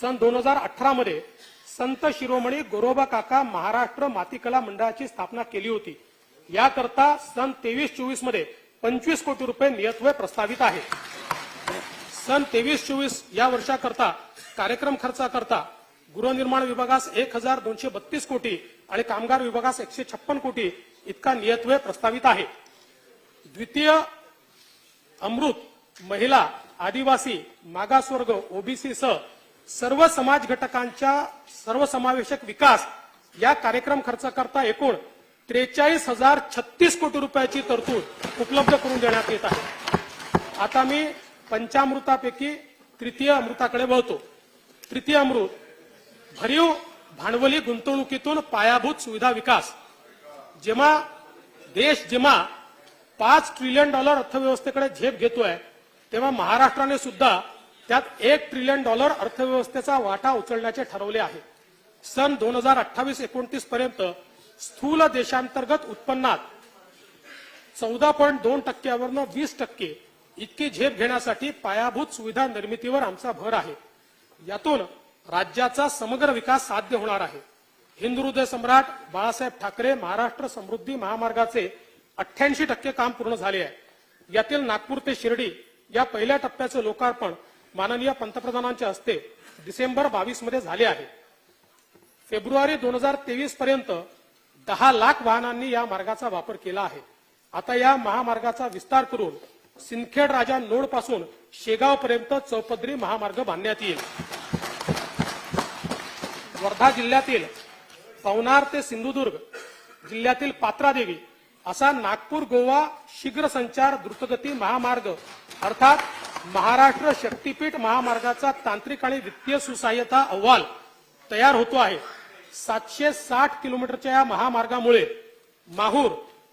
S1: सन 2018 मध्ये संत शिरोमणी गोरोबा काका महाराष्ट्र मातीकला मंडळाची स्थापना केली होती. याकरता सन 23-24 मध्ये 25 कोटी रुपये नियतव्यय प्रस्तावित आहे. सन 23-24 या वर्षाकरता कार्यक्रम खर्चाकरता गृहनिर्माण विभागास 1,232 कोटी आणि कामगार विभागास 156 कोटी इतका नियतव्यय प्रस्तावित आहे. द्वितीय अमृत महिला, आदिवासी, मागासवर्ग, ओबीसी सह सर्व समाज घटकांच्या सर्वसमावेशक विकास या कार्यक्रम खर्चाकरता एकूण 43,036 कोटी रुपयाची तरतूद उपलब्ध करून देण्यात येत आहे. आता मी पंचामृतापैकी तृतीय अमृताकडे वळतो. तृतीय अमृत भरीव भांडवली गुंतवणुकीतून पायाभूत सुविधा विकास. जेव्हा देश 5 ट्रिलियन डॉलर अर्थव्यवस्थेकडे झेप घेतोय तेव्हा महाराष्ट्राने सुद्धा त्यात $1 ट्रिलियन अर्थव्यवस्थेचा वाटा उचलण्याचे ठरवले आहे. सन 2028-29 पर्यंत स्थूल देशांतर्गत उत्पन्नात 14.2% 20% इतकी झेप घेण्यासाठी पायाभूत सुविधा निर्मितीवर आमचा भर आहे. यातून राज्याचा समग्र विकास साध्य होणार आहे. हिंदू हृदय सम्राट बाळासाहेब ठाकरे महाराष्ट्र समृद्धी महामार्गाचे 88% काम पूर्ण झाले आहे. यातील नागपूर ते शिर्डी या पहिल्या टप्प्याचे लोकार्पण माननीय पंतप्रधानांच्या हस्ते डिसेंबर 22 मध्ये झाले आहे. फेब्रुवारी 2023 पर्यंत 10 लाख वाहनांनी या मार्गाचा वापर केला आहे. आता या महामार्गाचा विस्तार करून सिंदखेड राजा नोड पासून शेगाव पर्यंत चौपदरी महामार्ग बांधण्यात येईल. वर्धा जिल्ह्यातील पवनार ते सिंधुदुर्ग जिल्ह्यातील पात्रादेवी असा नागपूर गोवा शीघ्र संचार द्रुतगती महामार्ग अर्थात महाराष्ट्र शक्तीपीठ महामार्गाचा तांत्रिक आणि वित्तीय सुसहाय्यता अहवाल तयार होतो आहे. 760 किलोमीटरच्या या महामार्गामुळे माहूर,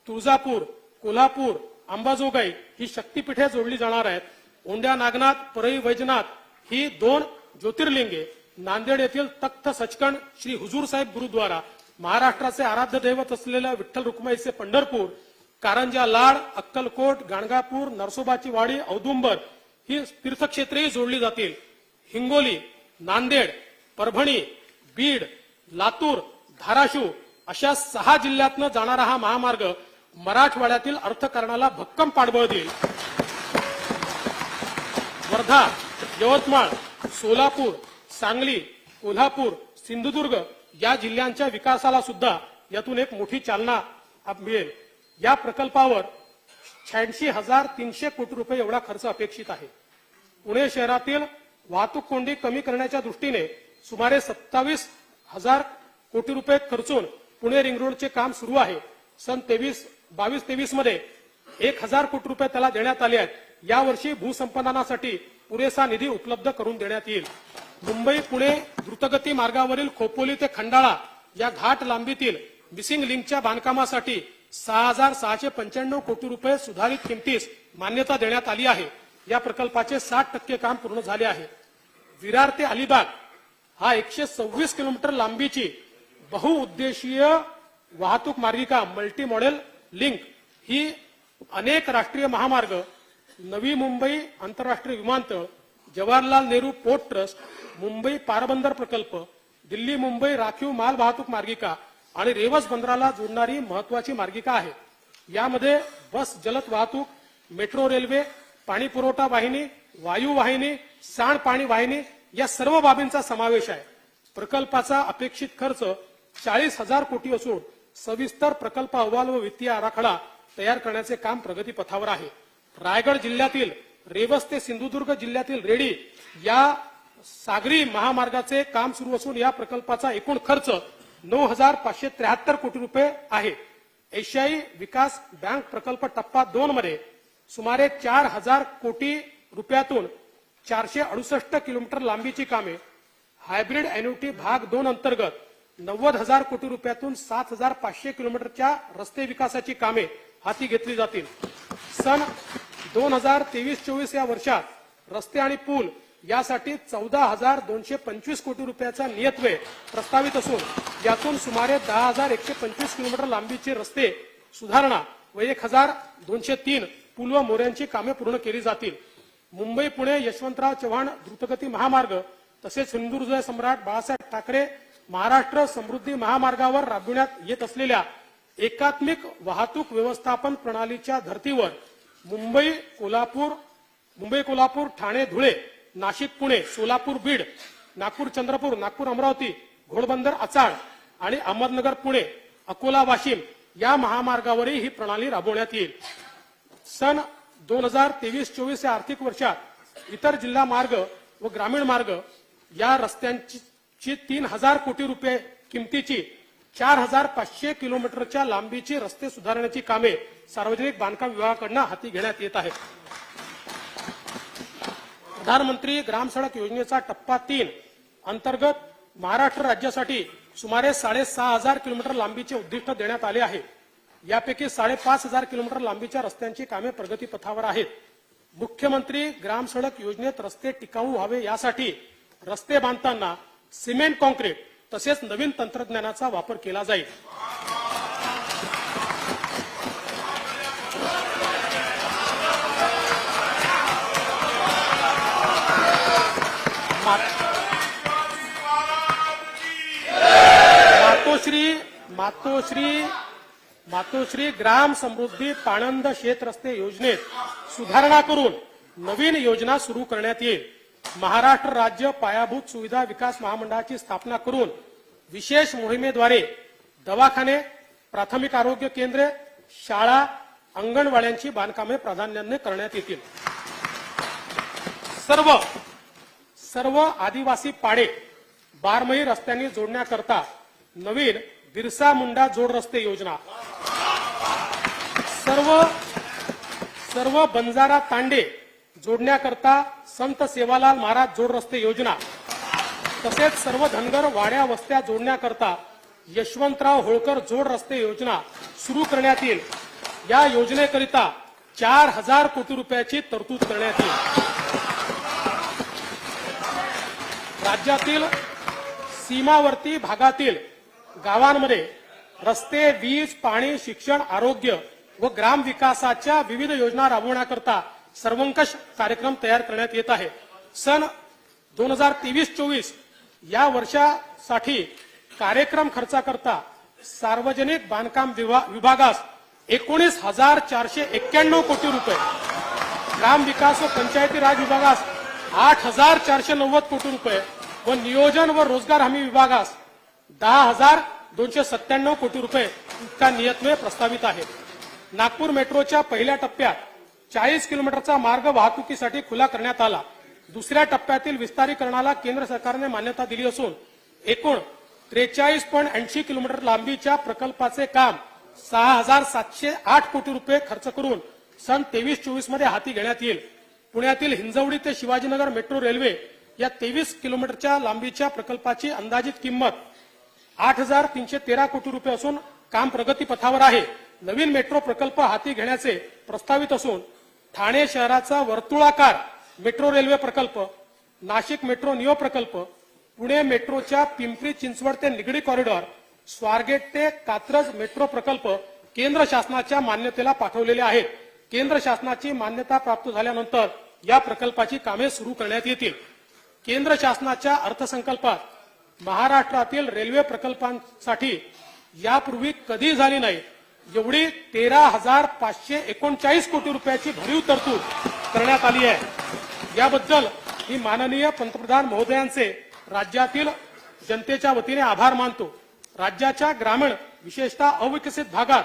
S1: तुळजापूर, कोल्हापूर, अंबाजोगाई ही शक्तीपीठे जोडली जाणार आहेत. औंढ्या नागनाथ, परळी वैजनाथ ही 2 ज्योतिर्लिंगे, नांदेड येथील तख्त सचखंड श्री हुजूर साहेब गुरुद्वारा, महाराष्ट्राचे आराध्य दैवत असलेल्या विठ्ठल रुक्माईचे पंढरपूर, कारंजा लाड, अक्कलकोट, गाणगापूर, नरसोबाची वाडी, औदुंबर ही तीर्थक्षेत्रेही जोडली जातील. हिंगोली, नांदेड, परभणी, बीड, लातूर, धाराशिव अशा 6 जिल्ह्यातनं जाणारा हा महामार्ग मराठवाड्यातील अर्थकारणाला भक्कम पाठबळ देईल. वर्धा, यवतमाळ, सोलापूर, सांगली, कोल्हापूर, सिंधुदुर्ग या जिल्ह्यांच्या विकासाला सुद्धा यातून एक मोठी चालना मिळेल. या प्रकल्पावर 86,300 कोटी रुपये एवढा खर्च अपेक्षित आहे. पुणे शहरातील वाहतूक कोंडी कमी करण्याच्या दृष्टीने सुमारे 27,000 कोटी रुपये खर्चून पुणे रिंग रोडचे काम सुरू आहे. सन 22-23 मध्ये 1,000 कोटी रुपये त्याला देण्यात आले आहेत. यावर्षी भूसंपादनासाठी पुरेसा निधी उपलब्ध करून देण्यात येईल. मुंबई पुणे द्रुतगती मार्गावरील खोपोली ते खंडाळा या घाट लांबीतील मिसिंग लिंकच्या बांधकामासाठी 6,695 कोटी रुपये सुधारित किमतीस मान्यता देण्यात आली आहे. या प्रकल्पाचे 60% काम पूर्ण झाले आहे. विरार ते अलिबाग हा 126 किलोमीटर लांबीची बहुउद्देशीय वाहतूक मार्गिका मल्टी मॉडेल लिंक ही अनेक राष्ट्रीय महामार्ग, नवी मुंबई आंतरराष्ट्रीय विमानतळ, जवाहरलाल नेहरू पोर्ट ट्रस्ट, मुंबई पारबंदर प्रकल्प, दिल्ली मुंबई राखीव माल वाहतूक मार्गिका आणि रेवस बंदराला जोडणारी महत्वाची मार्गिका आहे. यामध्ये बस जलद वाहतूक, मेट्रो रेल्वे, पाणी पुरवठा वाहिनी, वायू वाहिनी, सांडपाणी वाहिनी या सर्व बाबींचा समावेश आहे. प्रकल्पाचा अपेक्षित खर्च 40,000 कोटी असून सविस्तर प्रकल्प अहवाल व वित्तीय आराखडा तयार करण्याचे काम प्रगतीपथावर आहे. रायगड जिल्ह्यातील रेवस ते सिंधुदुर्ग जिल्ह्यातील रेडी या सागरी महामार्गाचे काम सुरू असून या प्रकल्पाचा एकूण खर्च 9,573 कोटी रुपये आहे. एशियाई विकास बँक प्रकल्प टप्पा 2 मध्ये सुमारे 4,000 कोटी रुपयातून 468 किलोमीटर लांबीची कामे, हायब्रिड एन्युटी भाग 2 अंतर्गत 90,000 कोटी रुपयातून 7,500 किलोमीटरच्या रस्ते विकासाची कामे हाती घेतली जातील. सन 2023-24 या वर्षात रस्ते आणि पूल यासाठी 14,225 कोटी रुपयाचा नियतव्यय प्रस्तावित असून यातून सुमारे 10,125 किलोमीटर लांबीचे रस्ते सुधारणा व 1,203 पूल व मोऱ्यांची कामे पूर्ण केली जातील. मुंबई पुणे यशवंतराव चव्हाण द्रुतगती महामार्ग तसेच हिंदुहृदय सम्राट बाळासाहेब ठाकरे महाराष्ट्र समृद्धी महामार्गावर राबविण्यात येत असलेल्या एकात्मिक वाहतूक व्यवस्थापन प्रणालीच्या धर्तीवर मुंबई कोल्हापूर ठाणे धुळे नाशिक पुणे सोलापूर बीड नागपूर चंद्रपूर नागपूर अमरावती घोडबंदर आचाळ आणि अहमदनगर पुणे अकोला वाशिम या महामार्गावरही ही प्रणाली राबवण्यात येईल. सन 2023-24 या आर्थिक वर्षात इतर जिल्हा मार्ग व ग्रामीण मार्ग या रस्त्यांची 3,000 कोटी रुपये किमतीची 4,500 किलोमीटरच्या लांबीची रस्ते सुधारण्याची कामे सार्वजनिक बांधकाम विभागाकडून हाती घेण्यात येत आहेत. प्रधानमंत्री ग्राम सडक योजनेचा टप्पा 3 अंतर्गत महाराष्ट्र राज्यासाठी सुमारे 6,500 किलोमीटर लांबीचे उद्दिष्ट देण्यात आले आहे. यापैकी 5,500 किलोमीटर लांबीच्या रस्त्यांची कामे प्रगतीपथावर आहेत. मुख्यमंत्री ग्राम सडक योजनेत रस्ते टिकाऊ व्हावे यासाठी रस्ते बांधताना सिमेंट कॉन्क्रीट तसेच नवीन तंत्रज्ञानाचा वापर केला जाईल. मातोश्री ग्राम समृद्धी पाणंद शेत रस्ते योजनेत सुधारणा करून नवीन योजना सुरू करण्यात येईल. महाराष्ट्र राज्य पायाभूत सुविधा विकास महामंडळाची स्थापना करून विशेष मोहिमेद्वारे दवाखाने, प्राथमिक आरोग्य केंद्रे, शाळा, अंगणवाड्यांची बांधकामे प्राधान्याने करण्यात येतील. सर्व आदिवासी पाडे बारमही रस्त्यांनी जोडण्याकरता नवीन बिरसा मुंडा जोड रस्ते योजना, सर्व बंजारा तांडे जोडण्याकरता संत सेवालाल महाराज जोड रस्ते योजना तसेच सर्व धनगर वाड्या वस्त्या जोडण्याकरता यशवंतराव होळकर जोड रस्ते योजना सुरू करण्यात येईल. या योजनेकरिता 4,000 कोटी रुपयाची तरतूद करण्यात येईल. राज्यातील सीमावर्ती भागातील गावांमध्ये रस्ते, वीज, पाणी, शिक्षण, आरोग्य व ग्राम विकासाच्या विविध योजना राबवण्याकरता सर्वंकष कार्यक्रम तयार करण्यात येत आहे. सन 2023-24 या वर्षासाठी कार्यक्रम खर्चाकरता सार्वजनिक बांधकाम विभागास 19,491 कोटी रुपये, ग्राम विकास व पंचायती राज विभागास 8,490 कोटी रुपये व नियोजन व रोजगार हमी विभागास 10,297 कोटी रुपये इतका नियतव्यय प्रस्तावित आहे. नागपूर मेट्रोच्या पहिल्या टप्प्यात 40 किलोमीटरचा मार्ग वाहतुकीसाठी खुला करण्यात आला. दुसऱ्या टप्प्यातील विस्तारीकरणाला केंद्र सरकारने मान्यता दिली असून एकूण 43.80 किलोमीटर लांबीच्या प्रकल्पाचे काम 6,708 कोटी रुपये खर्च करून सन 23-24 मध्ये हाती घेण्यात येईल। पुण्यातील हिंजवडी ते शिवाजीनगर मेट्रो रेल्वे या 23 किलोमीटरच्या लांबीच्या प्रकल्पाची अंदाजित किंमत 8,313 कोटी रुपये असून काम प्रगतीपथावर आहे। नवीन मेट्रो प्रकल्प हाती घेण्याचे प्रस्तावित असून ठाणे शहराचा वर्तुळाकार मेट्रो रेल्वे प्रकल्प, नाशिक मेट्रो नियो प्रकल्प, पुणे मेट्रोच्या पिंपरी चिंचवड ते निगडी कॉरिडॉर, स्वारगेट ते कात्रज मेट्रो प्रकल्प केंद्र शासनाच्या मान्यतेला पाठवलेले आहेत। केंद्र शासनाची मान्यता प्राप्त झाल्यानंतर या प्रकल्पाची कामे सुरू करण्यात येतील। केंद्र शासनाच्या अर्थसंकल्पात महाराष्ट्रातील रेल्वे प्रकल्पांसाठी यापूर्वी कधी झाली नाही एवढी 13,539 कोटी रुपयाची भरीव तरतूद करण्यात आली आहे। याबद्दल मी माननीय पंतप्रधान महोदयांचे राज्यातील जनतेच्या वतीने आभार मानतो। राज्याच्या ग्रामीण विशेषतः अविकसित भागात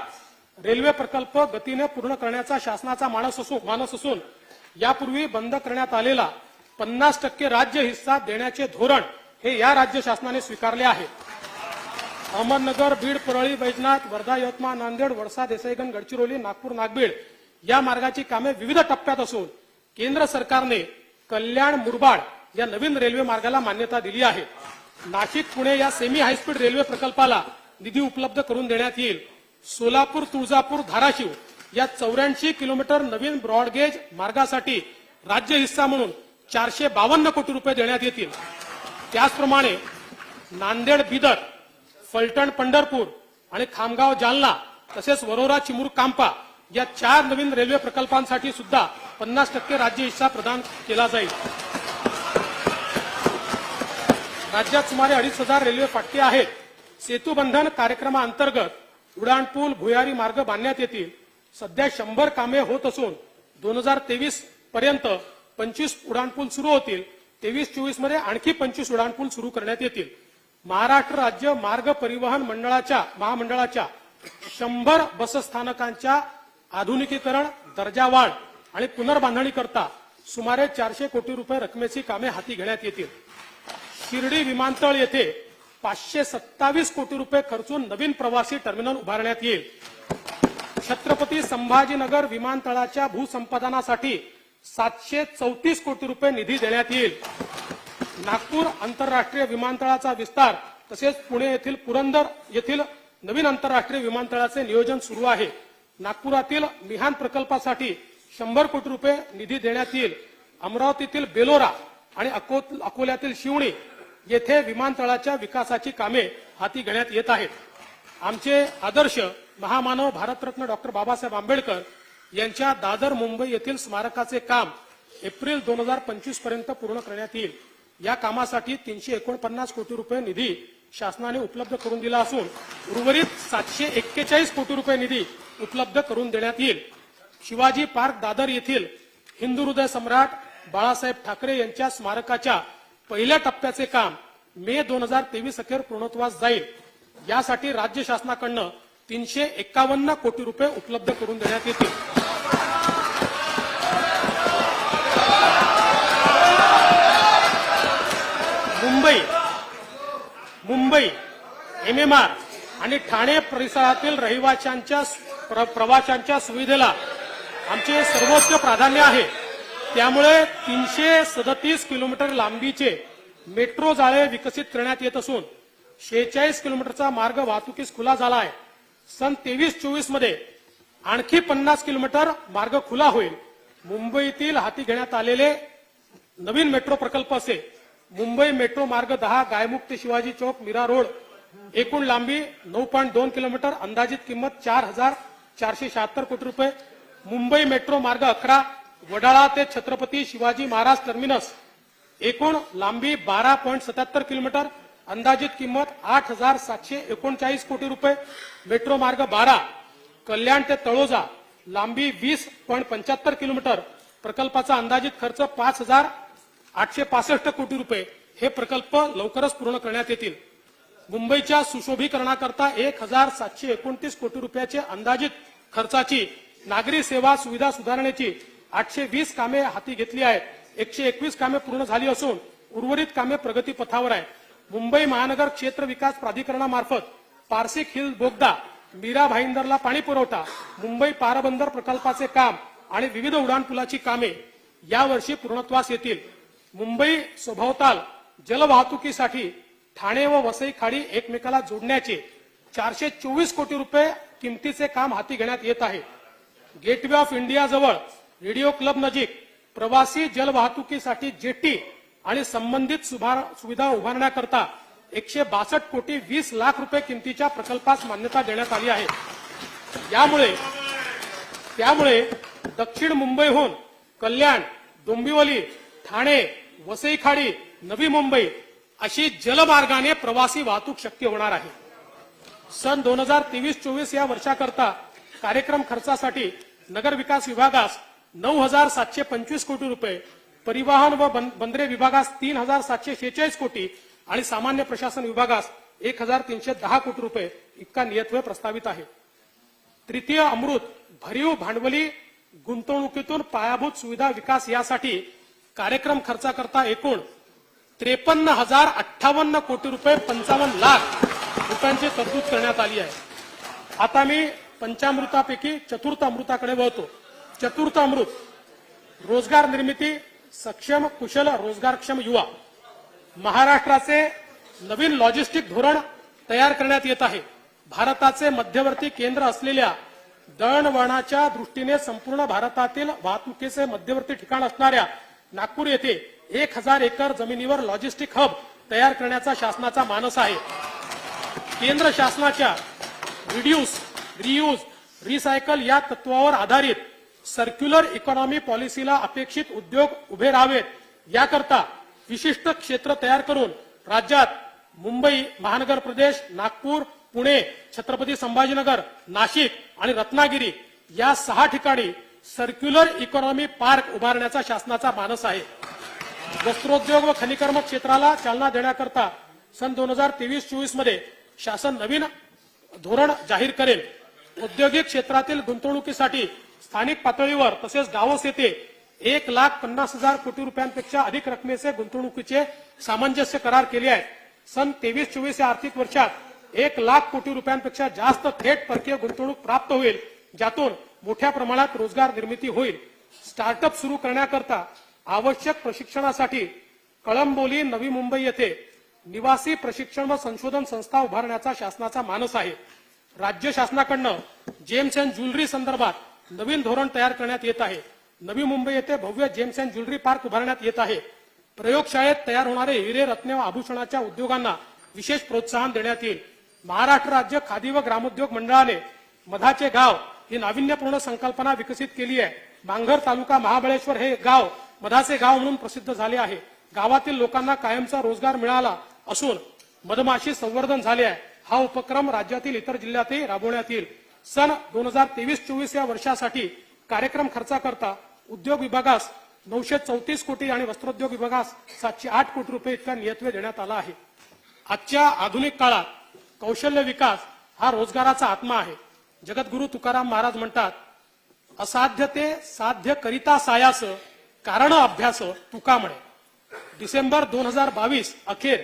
S1: रेल्वे प्रकल्प गतीने पूर्ण करण्याचा शासनाचा मानस असून यापूर्वी बंद करण्यात आलेला 50% राज्य हिस्सा देण्याचे धोरण हे या राज्य शासनाने स्वीकारले आहे। अहमदनगर, बीड, परळी, वैजनाथ, वर्धा, यवतमाळ, नांदेड, वडसा, देसाईगंज, गडचिरोली, नागपूर, नागबीड या मार्गाची कामे विविध टप्प्यात असून केंद्र सरकारने कल्याण मुरबाड या नवीन रेल्वे मार्गाला मान्यता दिली आहे। नाशिक पुणे या सेमी हायस्पीड रेल्वे प्रकल्पाला निधी उपलब्ध करून देण्यात येईल। सोलापूर, तुळजापूर, धाराशिव या 84 किलोमीटर नवीन ब्रॉडगेज मार्गासाठी राज्य हिस्सा म्हणून 452 कोटी रुपये देण्यात येतील। त्याचप्रमाणे नांदेड, बिदर, फलटण, पंढरपूर आणि खामगाव, जालना तसेच वरोरा, चिमूर, कांपा या 4 नवीन रेल्वे प्रकल्पांसाठी सुद्धा 50% राज्य हिस्सा प्रदान केला जाईल। राज्यात सुमारे 2,500 रेल्वे फाटके आहेत। सेतुबंधन कार्यक्रमाअंतर्गत उड्डाणपूल, भुयारी मार्ग बांधण्यात येतील। सध्या 100 कामे होत असून 2023 पर्यंत 25 उड्डाणपूल सुरू होतील। 23-24 मध्ये आणखी 25 उड्डाणपूल सुरू करण्यात येतील। महाराष्ट्र राज्य मार्ग परिवहन महामंडळाच्या 100 बसस्थानकांच्या आधुनिकीकरण, दर्जावाढ आणि पुनर्बांधणीकरता सुमारे 400 कोटी रुपये रकमेची कामे हाती घेण्यात येतील। शिर्डी विमानतळ येथे 527 कोटी रुपये खर्चून नवीन प्रवासी टर्मिनल उभारण्यात येईल। छत्रपती संभाजीनगर विमानतळाच्या भूसंपादनासाठी 734 कोटी रुपये निधी देण्यात येईल। नागपूर आंतरराष्ट्रीय विमानतळाचा विस्तार तसेच पुणे येथील पुरंदर येथील नवीन आंतरराष्ट्रीय विमानतळाचे नियोजन सुरू आहे। नागपुरातील मिहान प्रकल्पासाठी 100 कोटी रुपये निधी देण्यात येईल। अमरावतीतील बेलोरा आणि अकोल्यातील शिवणी येथे विमानतळाच्या विकासाची कामे हाती घेण्यात येत आहेत। आमचे आदर्श महामानव भारतरत्न डॉक्टर बाबासाहेब आंबेडकर यांच्या दादर मुंबई येथील स्मारकाचे काम एप्रिल 2025 पर्यंत पूर्ण करण्यात येईल। या कामासाठी 349 कोटी रुपये निधी शासनाने उपलब्ध करून दिला असून उर्वरित 741 कोटी रुपये निधी उपलब्ध करून देण्यात येईल। शिवाजी पार्क दादर येथील हिंदू हृदय सम्राट बाळासाहेब ठाकरे यांच्या स्मारकाच्या पहिल्या टप्प्याचे काम मे 2023 अखेर पूर्णत्वास जाईल। यासाठी राज्य शासनाकडून 351 कोटी रुपये उपलब्ध करून देण्यात येतील। मुंबई MMR आणि ठाणे परिसरातील रहिवाशांच्या प्रवाशांच्या सुविधेला आमचे सर्वोच्च प्राधान्य आहे। त्यामुळे 337 किलोमीटर लांबीचे मेट्रो जाळे विकसित करण्यात येत असून 46 किलोमीटरचा मार्ग वाहतुकीस खुला झाला आहे। सन 23-24 मध्ये आणखी 50 किलोमीटर मार्ग खुला होईल। मुंबईतील हाती घेण्यात आलेले नवीन मेट्रो प्रकल्प असे मुंबई मेट्रो मार्ग 10 गायमुख ते शिवाजी चौक मीरा रोड, एकूण लांबी 9.2 किलोमीटर, अंदाजित किंमत 4,476 कोटी रुपये। मुंबई मेट्रो मार्ग 11 वडाळा ते छत्रपती शिवाजी महाराज टर्मिनस, एकूण लांबी 12.77 किलोमीटर, अंदाजित किंमत 8,739 कोटी रुपये। मेट्रो मार्ग 12 कल्याण ते तळोजा, लांबी 20.75 किलोमीटर, प्रकल्पाचा अंदाजित खर्च 5,865 कोटी रुपये। हे प्रकल्प लवकरच पूर्ण करण्यात येतील। मुंबईच्या सुशोभीकरणाकरता 1,729 कोटी रुपयाचे अंदाजित खर्चाची नागरी सेवा सुविधा सुधारण्याची 820 कामे हाती घेतली आहेत। 121 कामे पूर्ण झाली असून उर्वरित कामे प्रगतीपथावर आहे. मुंबई महानगर क्षेत्र विकास प्राधिकरणामार्फत पारसिक हिल बोगदा, मीरा भाईंदरला पाणी पुरवठा, मुंबई पारबंदर प्रकल्पाचे काम आणि विविध उड्डाणपुलाची कामे यावर्षी पूर्णत्वास येतील. मुंबई सभोवताल जलवाहतुकीसाठी ठाणे व वसई खाडी एकमेकाला जोडण्याचे 424 कोटी रुपये किमतीचे काम हाती घेण्यात येत आहे. गेटवे ऑफ इंडिया जवळ रेडिओ क्लब नजीक प्रवासी जलवाहतुकीसाठी जेटी आणि संबंधित सुविधा उभारण्याकरता 162 कोटी 20 लाख रुपये किमतीच्या प्रकल्पास मान्यता देण्यात आली आहे. त्यामुळे दक्षिण मुंबईहून कल्याण, डोंबिवली, ठाणे, वसई खाडी, नवी मुंबई अशी जलमार्गाने प्रवासी वाहतूक शक्य होणार आहे. सन 2023-24 या वर्षाकरता कार्यक्रम खर्चासाठी नगर विकास विभागास 9,725 कोटी रुपये, परिवहन व बंदरे विभागास 3,746 कोटी आणि सामान्य प्रशासन विभागास 1,310 कोटी रुपये इतका नियतव्यय प्रस्तावित आहे. तृतीय अमृत भरीव भांडवली गुंतवणुकीतून पायाभूत सुविधा विकास यासाठी कार्यक्रम खर्चाकरता एकूण 53,058 कोटी रुपये 55 लाख रुपयांची तरतूद करण्यात आली आहे. आता मी पंचामृतापैकी चतुर्थ अमृताकडे वळतो. चतुर्थ अमृत रोजगार निर्मिती, सक्षम कुशल रोजगारक्षम युवा. महाराष्ट्राचे नवीन लॉजिस्टिक धोरण तयार करण्यात येत आहे. भारताचे मध्यवर्ती केंद्र असलेल्या दळणवळणाच्या दृष्टीने संपूर्ण भारतातील वाहतुकीचे मध्यवर्ती ठिकाण असणाऱ्या नागपूर येथे 1,000 एकर जमिनीवर लॉजिस्टिक हब तयार करण्याचा शासनाचा मानस आहे. केंद्र शासनाच्या रिड्यूस, रियूज, रिसायकल या तत्वावर आधारित सर्क्युलर इकॉनॉमी पॉलिसीला अपेक्षित उद्योग उभे राहावेत याकरता विशिष्ट क्षेत्र तयार करून राज्यात मुंबई महानगर प्रदेश, नागपूर, पुणे, छत्रपती संभाजीनगर, नाशिक आणि रत्नागिरी या 6 ठिकाणी सर्क्युलर इकॉनॉमी पार्क उभारण्याचा शासनाचा मानस आहे. वस्त्रोद्योग व खनिकर्म क्षेत्राला चालना देण्याकरता सन 2023-24 मध्ये शासन नवीन धोरण जाहीर करेल. औद्योगिक क्षेत्रातील गुंतवणुकीसाठी स्थानिक पातळीवर तसेच गावोस येथे 1,50,000 कोटी रुपयांपेक्षा अधिक रकमेचे गुंतवणुकीचे सामंजस्य करार केले आहेत. सन 23-24 या आर्थिक वर्षात 1,00,000 कोटी रुपयांपेक्षा जास्त थेट परकीय गुंतवणूक प्राप्त होईल, ज्यातून मोठ्या प्रमाणात रोजगार निर्मिती होईल. स्टार्टअप सुरू करण्याकरता आवश्यक प्रशिक्षणासाठी कळंबोली, नवी मुंबई येथे निवासी प्रशिक्षण व संशोधन संस्था उभारण्याचा शासनाचा मानस आहे. राज्य शासनाकडून जेम्स अँड ज्वेलरी संदर्भात नवीन धोरण तयार करण्यात येत आहे. नवी मुंबई येथे भव्य जेम्स अँड ज्वेलरी पार्क उभारण्यात येत आहे. प्रयोगशाळेत तयार होणारे हिरे, रत्ने व आभूषणाच्या उद्योगांना विशेष प्रोत्साहन देण्यात येईल. महाराष्ट्र राज्य खादी व ग्रामोद्योग मंडळाने मधाचे गाव ही नाविन्यपूर्ण संकल्पना विकसित केली आहे. बांगर तालुका महाबळेश्वर हे गाव मधाचे गाव म्हणून प्रसिद्ध झाले आहे. गावातील लोकांना कायमचा रोजगार मिळाला असून मधमाशी संवर्धन झाले आहे. हा उपक्रम राज्यातील इतर जिल्ह्यातही राबवण्यात येईल. सन 2023-24 या वर्षासाठी कार्यक्रम खर्चाकरता उद्योग विभागास 934 कोटी आणि वस्त्रोद्योग विभागास 708 कोटी रुपये इतका नियतव्यय देण्यात आला आहे. आजच्या आधुनिक काळात कौशल्य विकास हा रोजगाराचा आत्मा आहे. जगद्गुरु तुकाराम महाराज म्हणतात, असाध्य ते साध्य करिता सायास, कारण अभ्यास तुका म्हणे. डिसेंबर 2022 अखेर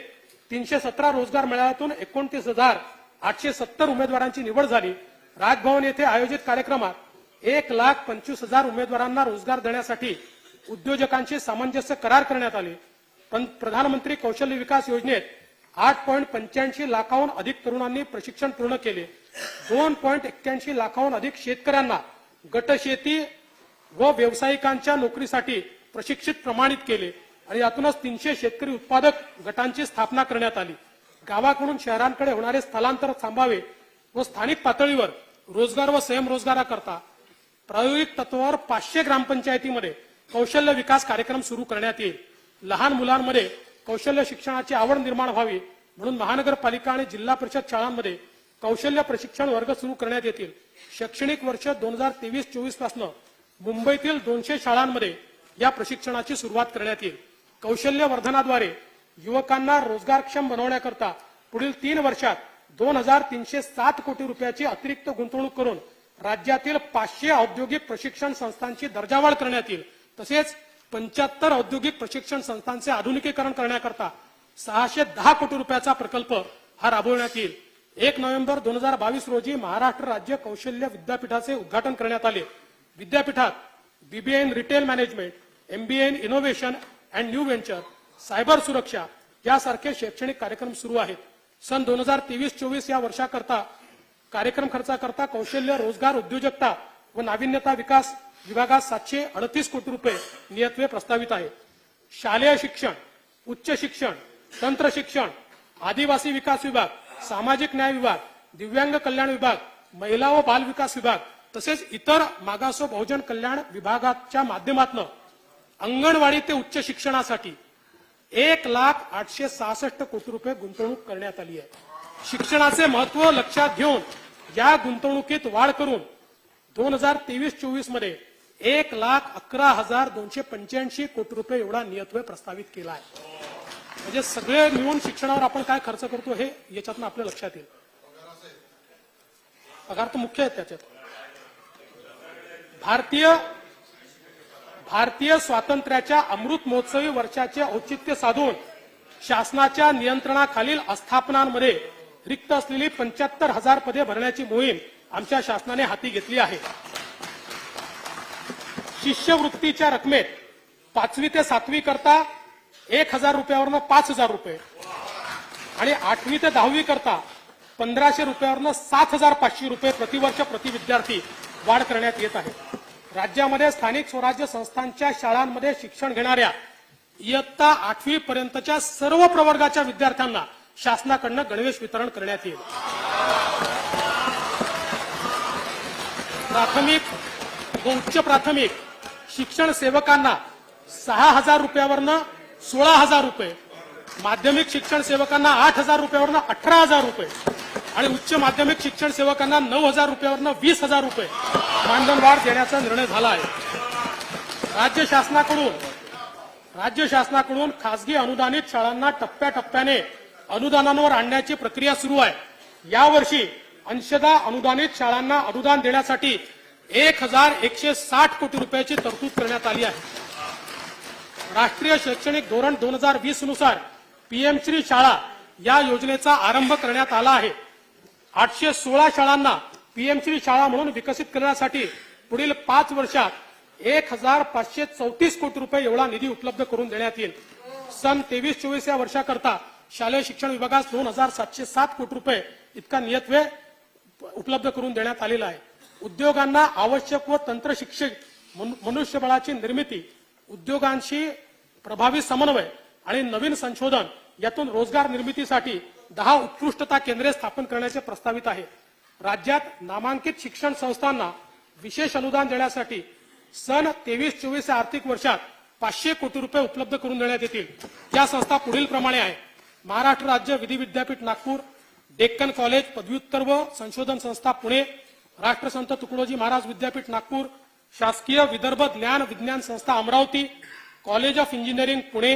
S1: 317 रोजगार मेळाव्यातून 29,870 उमेदवारांची निवड झाली. राजभवन येथे आयोजित कार्यक्रमात 1,25,000 उमेदवारांना रोजगार देण्यासाठी उद्योजकांशी सामंजस्य करार करण्यात आले. प्रधानमंत्री कौशल्य विकास योजनेत 8.85 लाखाहून अधिक तरुणांनी प्रशिक्षण पूर्ण केले. 2.81 लाखाहून अधिक शेतकऱ्यांना गटशेती व व्यावसायिकांच्या नोकरीसाठी प्रशिक्षित प्रमाणित केले आणि यातूनच 300 शेतकरी उत्पादक गटांची स्थापना करण्यात आली. गावाकडून शहरांकडे होणारे स्थलांतर थांबावे व स्थानिक पातळीवर रोजगार व स्वयंरोजगाराकरता प्रायोगिक तत्वावर 500 ग्रामपंचायतीमध्ये कौशल्य विकास कार्यक्रम सुरू करण्यात येईल. लहान मुलांमध्ये कौशल्य शिक्षणाची आवड निर्माण व्हावी म्हणून महानगरपालिका आणि जिल्हा परिषद शाळांमध्ये कौशल्य प्रशिक्षण वर्ग सुरू करण्यात येतील. शैक्षणिक वर्ष 2023-24 पासून मुंबईतील 200 शाळांमध्ये या प्रशिक्षणाची सुरुवात करण्यात येईल. कौशल्य वर्धनाद्वारे युवकांना रोजगारक्षम बनवण्याकरता पुढील 3 वर्षात 2,307 कोटी रुपयाची अतिरिक्त गुंतवणूक करून राज्यातील 500 औद्योगिक प्रशिक्षण संस्थांची दर्जावाढ करण्यात येईल. तसेच 75 औद्योगिक प्रशिक्षण संस्थांचे आधुनिकीकरण करण्याकरता 610 कोटी रुपयाचा प्रकल्प हा राबवण्यात येईल. 1 नोव्हेंबर 2022 रोजी महाराष्ट्र राज्य कौशल्य विद्यापीठाचे उद्घाटन करण्यात आले. विद्यापीठात BBA in retail management, MBA in innovation and new venture, cyber सुरक्षा यासारखे शैक्षणिक कार्यक्रम सुरू आहेत. सन 2023-24 या वर्षाकरता कार्यक्रम खर्चाकरता कौशल्य, रोजगार, उद्योजकता व नाविन्यता विकास विभागात 738 कोटी रुपये नियतव्यय प्रस्तावित आहे. शालेय शिक्षण, उच्च शिक्षण, तंत्र शिक्षण, आदिवासी विकास विभाग, सामाजिक न्याय विभाग, दिव्यांग कल्याण विभाग, महिला व बाल विकास विभाग तसेच इतर मागास व बहुजन कल्याण विभागाच्या माध्यमातून अंगणवाडी ते उच्च शिक्षणासाठी 1,0866 कोटी रुपये गुंतवणूक करण्यात आली आहे. शिक्षणाचे महत्त्व लक्षात घेऊन या गुंतवणुकीत वाढ करून 2023-24 मध्ये 1,11,285 कोटी रुपये एवढा नियतव्यय प्रस्तावित केला आहे. म्हणजे सगळे मिळून शिक्षणावर आपण काय खर्च करतो हे याच्यातून आपल्या लक्षात येईल. पगार तर मुख्य आहेत त्याच्यात. भारतीय स्वातंत्र्याच्या अमृत महोत्सवी वर्षाचे औचित्य साधून शासनाच्या नियंत्रणाखालील आस्थापनांमध्ये रिक्त असलेली 75,000 पदे भरण्याची मोहीम आमच्या शासनाने हाती घेतली आहे. शिष्यवृत्तीच्या रकमेत 5वी ते 7वी करता 1,000 रुपयावरनं 5,000 रुपये आणि 8वी ते 10वी करता 1,500 रुपयावरनं 7,500 रुपये प्रतिवर्ष प्रति विद्यार्थी वाढ करण्यात येत आहे. राज्यामध्ये स्थानिक स्वराज्य संस्थांच्या शाळांमध्ये शिक्षण घेणाऱ्या इयत्ता 8वी पर्यंतच्या सर्व प्रवर्गाच्या विद्यार्थ्यांना शासनाकडून गणवेश वितरण करण्यात येईल. प्राथमिक व उच्च प्राथमिक शिक्षण सेवकांना 6,000 रुपयावरनं 16,000 रुपये, माध्यमिक शिक्षण सेवकांना 8,000 रुपयावरनं 18,000 रुपये आणि उच्च माध्यमिक शिक्षण सेवकांना 9,000 रुपयावरनं 20,000 रुपये मानधनवाढ देण्याचा निर्णय झाला आहे. राज्य शासनाकडून खासगी अनुदानित शाळांना टप्प्याटप्प्याने अनुदानांवर आणण्याची प्रक्रिया सुरू आहे. यावर्षी अंशतः अनुदानित शाळांना अनुदान देण्यासाठी 1,160 कोटी रुपयाची तरतूद करण्यात आली आहे. राष्ट्रीय शैक्षणिक धोरण 2020 नुसार पीएम श्री शाळा या योजनेचा आरंभ करण्यात आला आहे. 816 शाळांना पीएम श्री शाळा म्हणून विकसित करण्यासाठी पुढील 5 वर्षात 1,534 कोटी रुपये एवढा निधी उपलब्ध करून देण्यात येईल. सन 23-24 या वर्षाकरता शालेय शिक्षण विभागास 2,707 कोटी रुपये इतका नियतव्यय उपलब्ध करून देण्यात आलेला आहे. उद्योगांना आवश्यक व तंत्र शिक्षक मनुष्यबळाची निर्मिती, उद्योगांशी प्रभावी समन्वय आणि नवीन संशोधन यातून रोजगार निर्मितीसाठी 10 उत्कृष्टता केंद्रे स्थापन करण्याचे प्रस्तावित आहे. राज्यात नामांकित शिक्षण संस्थांना विशेष अनुदान देण्यासाठी सन 23-24 या आर्थिक वर्षात 500 कोटी रुपये उपलब्ध करून देण्यात येतील. या संस्था पुढील प्रमाणे आहेत. महाराष्ट्र राज्य विधी विद्यापीठ नागपूर, डेक्कन कॉलेज पदव्युत्तर व संशोधन संस्था पुणे, राष्ट्रसंत तुकडोजी महाराज विद्यापीठ नागपूर, शासकीय विदर्भ ज्ञान विज्ञान संस्था Amravati, college of engineering Pune,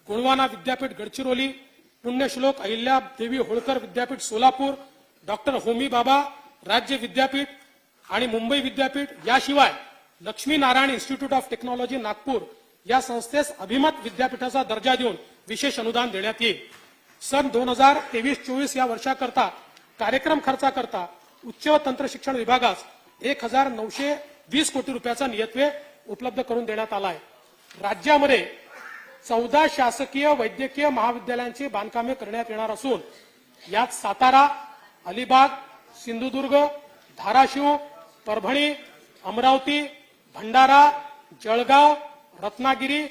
S1: Gondwana विद्यापीठ गडचिरोली, पुण्यश्लोक अहिल्या देवी होळकर विद्यापीठ सोलापूर, डॉक्टर होमी बाबा राज्य विद्यापीठ आणि मुंबई विद्यापीठ याशिवाय Lakshmi Narayan institute of technology Nagpur या संस्थेस अभिमत विद्यापीठाचा दर्जा देऊन विशेष अनुदान देण्यात येईल. सन 2023-24 या वर्षाकरता कार्यक्रम खर्चाकरता उच्च व तंत्र शिक्षण विभागास 1,920 कोटी रुपयाचा नियतव्यय उपलब्ध करून देण्यात आला आहे. राज्यामध्ये 14 शासकीय वैद्यकीय महाविद्यालयांची बांधकामे करण्यात येणार असून यात सातारा, अलिबाग, सिंधुदुर्ग, धाराशिव, परभणी, अमरावती, भंडारा, जळगाव, रत्नागिरी,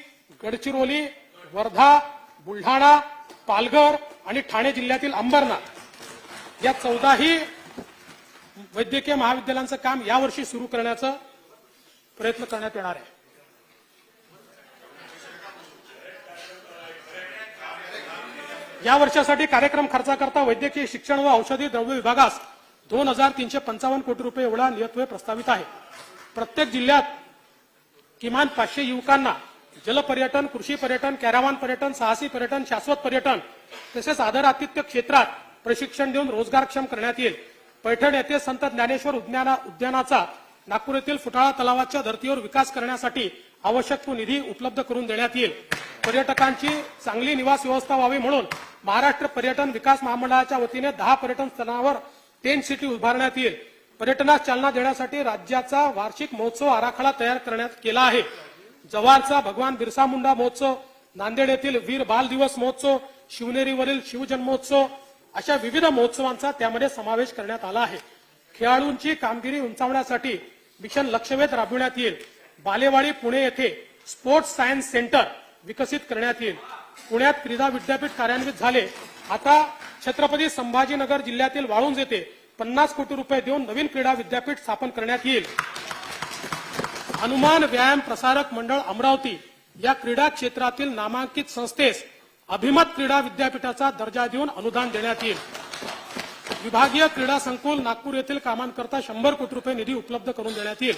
S1: गडचिरोली, वर्धा, बुलढाणा, पालघर आणि ठाणे जिल्ह्यातील अंबरनाथ या 14ही वैद्यकीय महाविद्यालयांचं काम यावर्षी सुरू करण्याचा प्रयत्न करण्यात येणार आहे. या वर्षासाठी कार्यक्रम खर्चाकरता वैद्यकीय शिक्षण व औषधी द्रव्य विभागास 2,355 कोटी रुपये एवढा नियतव्यय प्रस्तावित आहे. प्रत्येक जिल्ह्यात किमान 500 युवकांना जलपर्यटन, कृषी पर्यटन, कॅरावान पर्यटन, साहसी पर्यटन, शाश्वत पर्यटन तसेच आदरातिथ्य क्षेत्रात प्रशिक्षण देऊन रोजगारक्षम करण्यात येईल. पैठण येथे संत ज्ञानेश्वर उद्यानाचा नागपूर येथील फुटाळा तलावाच्या धर्तीवर विकास करण्यासाठी आवश्यक तो निधी उपलब्ध करून देण्यात येईल। पर्यटकांची चांगली निवास व्यवस्था व्हावी म्हणून महाराष्ट्र पर्यटन विकास महामंडळाच्या वतीने 10 पर्यटन स्थळांवर टेंट सिटी उभारण्यात येईल। पर्यटनास चालना देण्यासाठी राज्याचा वार्षिक महोत्सव आराखडा तयार करण्यात केला आहे। जव्हारचा भगवान बिरसा मुंडा महोत्सव, नांदेड येथील वीर बाल दिवस महोत्सव, शिवनेरीवरील शिवजन्मोत्सव अशा विविध महोत्सवांचा त्यामध्ये समावेश करण्यात आला आहे। खेळाडूंची कामगिरी उंचावण्यासाठी मिशन लक्षवेध राबविण्यात येईल। बालेवाडी पुणे येथे स्पोर्ट्स सायन्स सेंटर विकसित करण्यात येईल। पुण्यात क्रीडा विद्यापीठ कार्यान्वित झाले। आता छत्रपती संभाजीनगर जिल्ह्यातील वाळुंज येथे 50 कोटी रुपये देऊन नवीन क्रीडा विद्यापीठ स्थापन करण्यात येईल। हनुमान व्यायाम प्रसारक मंडळ अमरावती या क्रीडा क्षेत्रातील नामांकित संस्थेस अभिमत क्रीडा विद्यापीठाचा दर्जा देऊन अनुदान देण्यात येईल। विभागीय क्रीडा संकुल नागपूर येथील कामांकरता 100 कोटी रुपये निधी उपलब्ध करून देण्यात येईल।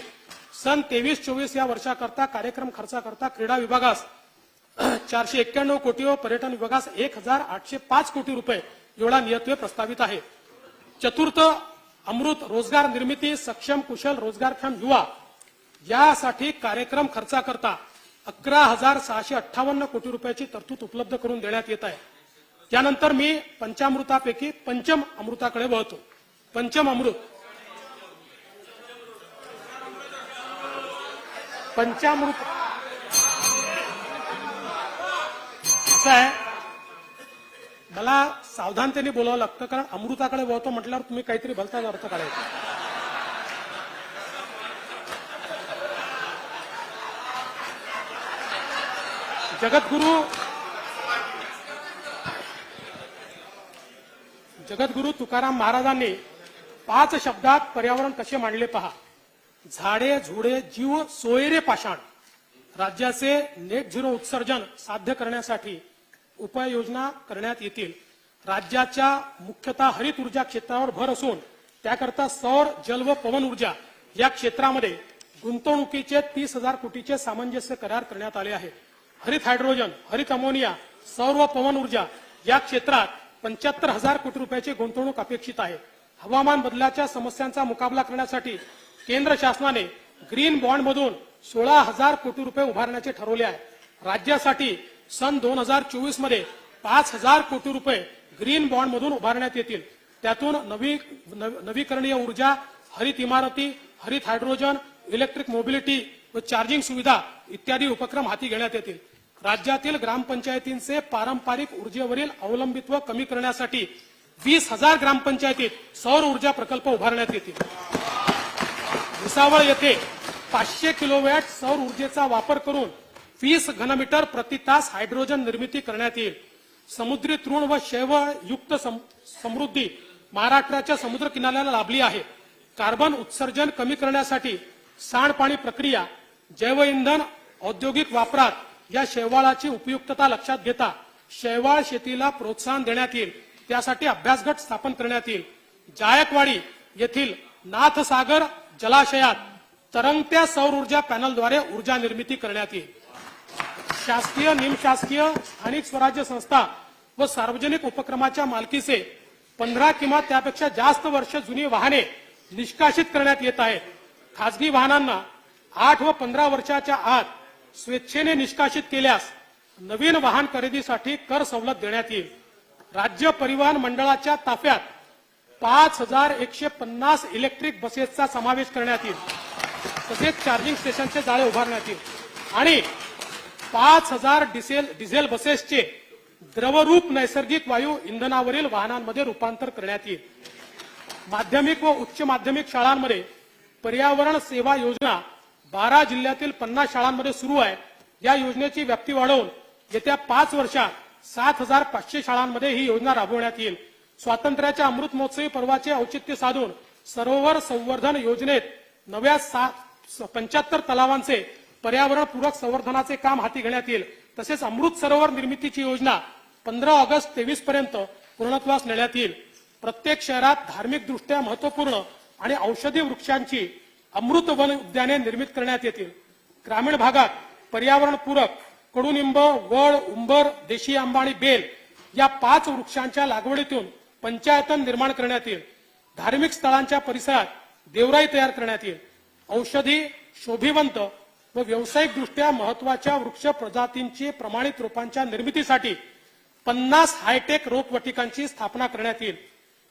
S1: सन 23-24 या वर्षाकरता कार्यक्रम खर्चाकरता क्रीडा विभागास 491 कोटी व पर्यटन विभागास 1805 कोटी रुपये एवढा नियतव्यय प्रस्तावित आहे। चतुर्थ अमृत रोजगार निर्मिती सक्षम कुशल रोजगारक्षम युवा यासाठी कार्यक्रम खर्चाकरता 11,658 कोटी रुपयाची तरतूद उपलब्ध करून देण्यात येत आहे। त्यानंतर मी पंचामृतापैकी पंचम अमृताकडे वळतो। पंचम अमृत पंचामृत असं आहे, मला सावधानतेने बोलावं लागतं कारण अमृताकडे वळतो म्हटल्यावर तुम्ही काहीतरी भलताच अर्थ काढायचा। जगद्गुरु तुकाराम महाराजांनी 5 शब्दात पर्यावरण कसे मांडले पहा। झाडे झुडे जीव सोयरे पाषाण। राज्याचे नेट झिरो उत्सर्जन साध्य करण्यासाठी उपाययोजना करण्यात येतील। राज्याच्या मुख्यतः हरित ऊर्जा क्षेत्रावर भर असून त्याकरता सौर जल व पवन ऊर्जा या क्षेत्रामध्ये गुंतवणुकीचे 30,000 कोटीचे सामंजस्य करार करण्यात आले आहे। हरित हायड्रोजन, हरित अमोनिया, सौर व पवन ऊर्जा या क्षेत्रात 75,000 कोटी रुपयाची गुंतवणूक अपेक्षित आहे। हवामान बदलाच्या समस्यांचा मुकाबला करण्यासाठी केंद्र शासनाने ग्रीन बॉन्ड मधून 16,000 कोटी रुपये उभारण्याचे ठरवले आहे। राज्यासाठी सन 2024 मध्ये 5,000 कोटी रुपये ग्रीन बॉन्ड मधून उभारण्यात येतील। त्यातून नवीकरणीय ऊर्जा, हरित इमारती, हरित हायड्रोजन, इलेक्ट्रिक मोबिलिटी व चार्जिंग सुविधा इत्यादी उपक्रम हाती घेण्यात येतील। राज्यातील ग्रामपंचायतींचे पारंपरिक ऊर्जेवरील अवलंबित्व कमी करण्यासाठी 20,000 ग्रामपंचायतीत सौर ऊर्जा प्रकल्प उभारण्यात येतील। भुसावळ येथे 500 किलोवॅट सौर ऊर्जेचा वापर करून 20 घनमीटर प्रति तास हायड्रोजन निर्मिती करण्यात येईल। समुद्री तृण व शैव युक्त समृद्धी महाराष्ट्राच्या समुद्र किनाऱ्याला लाभली आहे। कार्बन उत्सर्जन कमी करण्यासाठी सांडपाणी प्रक्रिया, जैव इंधन औद्योगिक वापरात या शैवाळाची उपयुक्तता लक्षात घेता शैवाळ शेतीला प्रोत्साहन देण्यात येईल। त्यासाठी अभ्यासगट स्थापन करण्यात येईल। जायकवाडी येथील नाथसागर जलाशयात तरंगत्या सौर ऊर्जा पॅनलद्वारे ऊर्जा निर्मिती करण्यात येईल। शासकीय, निमशासकीय, स्थानिक स्वराज्य संस्था व सार्वजनिक उपक्रमाच्या मालकीचे 15 किंवा त्यापेक्षा जास्त वर्ष जुनी वाहने निष्कासित करण्यात येत आहेत। खासगी वाहनांना 8 व 15 वर्षाच्या आत स्वेच्छेने निष्कासित केल्यास नवीन वाहन खरेदीसाठी कर सवलत देण्यात येईल। राज्य परिवहन मंडळाच्या ताफ्यात 5,150 इलेक्ट्रिक बसेसचा समावेश करण्यात येईल। तसेच चार्जिंग स्टेशनचे जाळे उभारण्यात येईल आणि 5,000 डिझेल बसेसचे द्रवरूप नैसर्गिक वायू इंधनावरील वाहनांमध्ये रूपांतर करण्यात येईल। माध्यमिक व उच्च माध्यमिक शाळांमध्ये पर्यावरण सेवा योजना 12 जिल्ह्यातील 50 शाळांमध्ये सुरू आहे। या योजनेची व्याप्ती वाढवून येत्या 5 वर्षात 7,500 शाळांमध्ये ही योजना राबवण्यात येईल। स्वातंत्र्याच्या अमृत महोत्सवी पर्वाचे औचित्य साधून सरोवर संवर्धन योजनेत नव्या 75 तलावांचे पर्यावरणपूरक संवर्धनाचे काम हाती घेण्यात येईल। तसेच अमृत सरोवर निर्मितीची योजना 15 ऑगस्ट 23 पर्यंत पूर्णत्वास नेण्यात येईल। प्रत्येक शहरात धार्मिक दृष्ट्या महत्वपूर्ण आणि औषधी वृक्षांची अमृत वन उद्याने निर्मित करण्यात येतील। ग्रामीण भागात पर्यावरणपूरक कडुनिंब, वड, उंबर, देशी आंबा आणि बेल या 5 वृक्षांच्या लागवडीतून पंचायतन निर्माण करण्यात येईल। धार्मिक स्थळांच्या परिसरात देवराई तयार करण्यात येईल। औषधी, शोभिवंत व व्यावसायिकदृष्ट्या महत्वाच्या वृक्ष प्रजातींची प्रमाणित रोपांच्या निर्मितीसाठी 50 हायटेक रोपवाटिकांची स्थापना करण्यात येईल.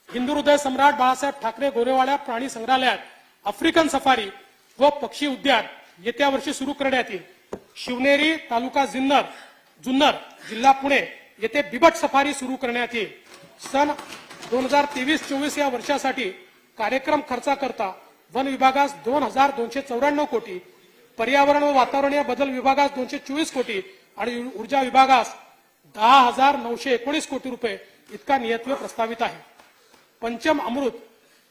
S1: हिंदू हृदय सम्राट बाळासाहेब ठाकरे गोरेवाड्या प्राणी संग्रहालयात आफ्रिकन सफारी व पक्षी उद्यान येत्या वर्षी सुरू करण्यात येईल. शिवनेरी तालुका जुन्नर जिल्हा पुणे येथे बिबट सफारी सुरू करण्यात येईल. सन 2023-24 या वर्षासाठी कार्यक्रम खर्चाकरता वन विभागास 2294 कोटी, पर्यावरण व वातावरणीय बदल विभागास 224 कोटी आणि ऊर्जा विभागास 10,919 कोटी रुपये इतका नियतव्य प्रस्तावित आहे. पंचम अमृत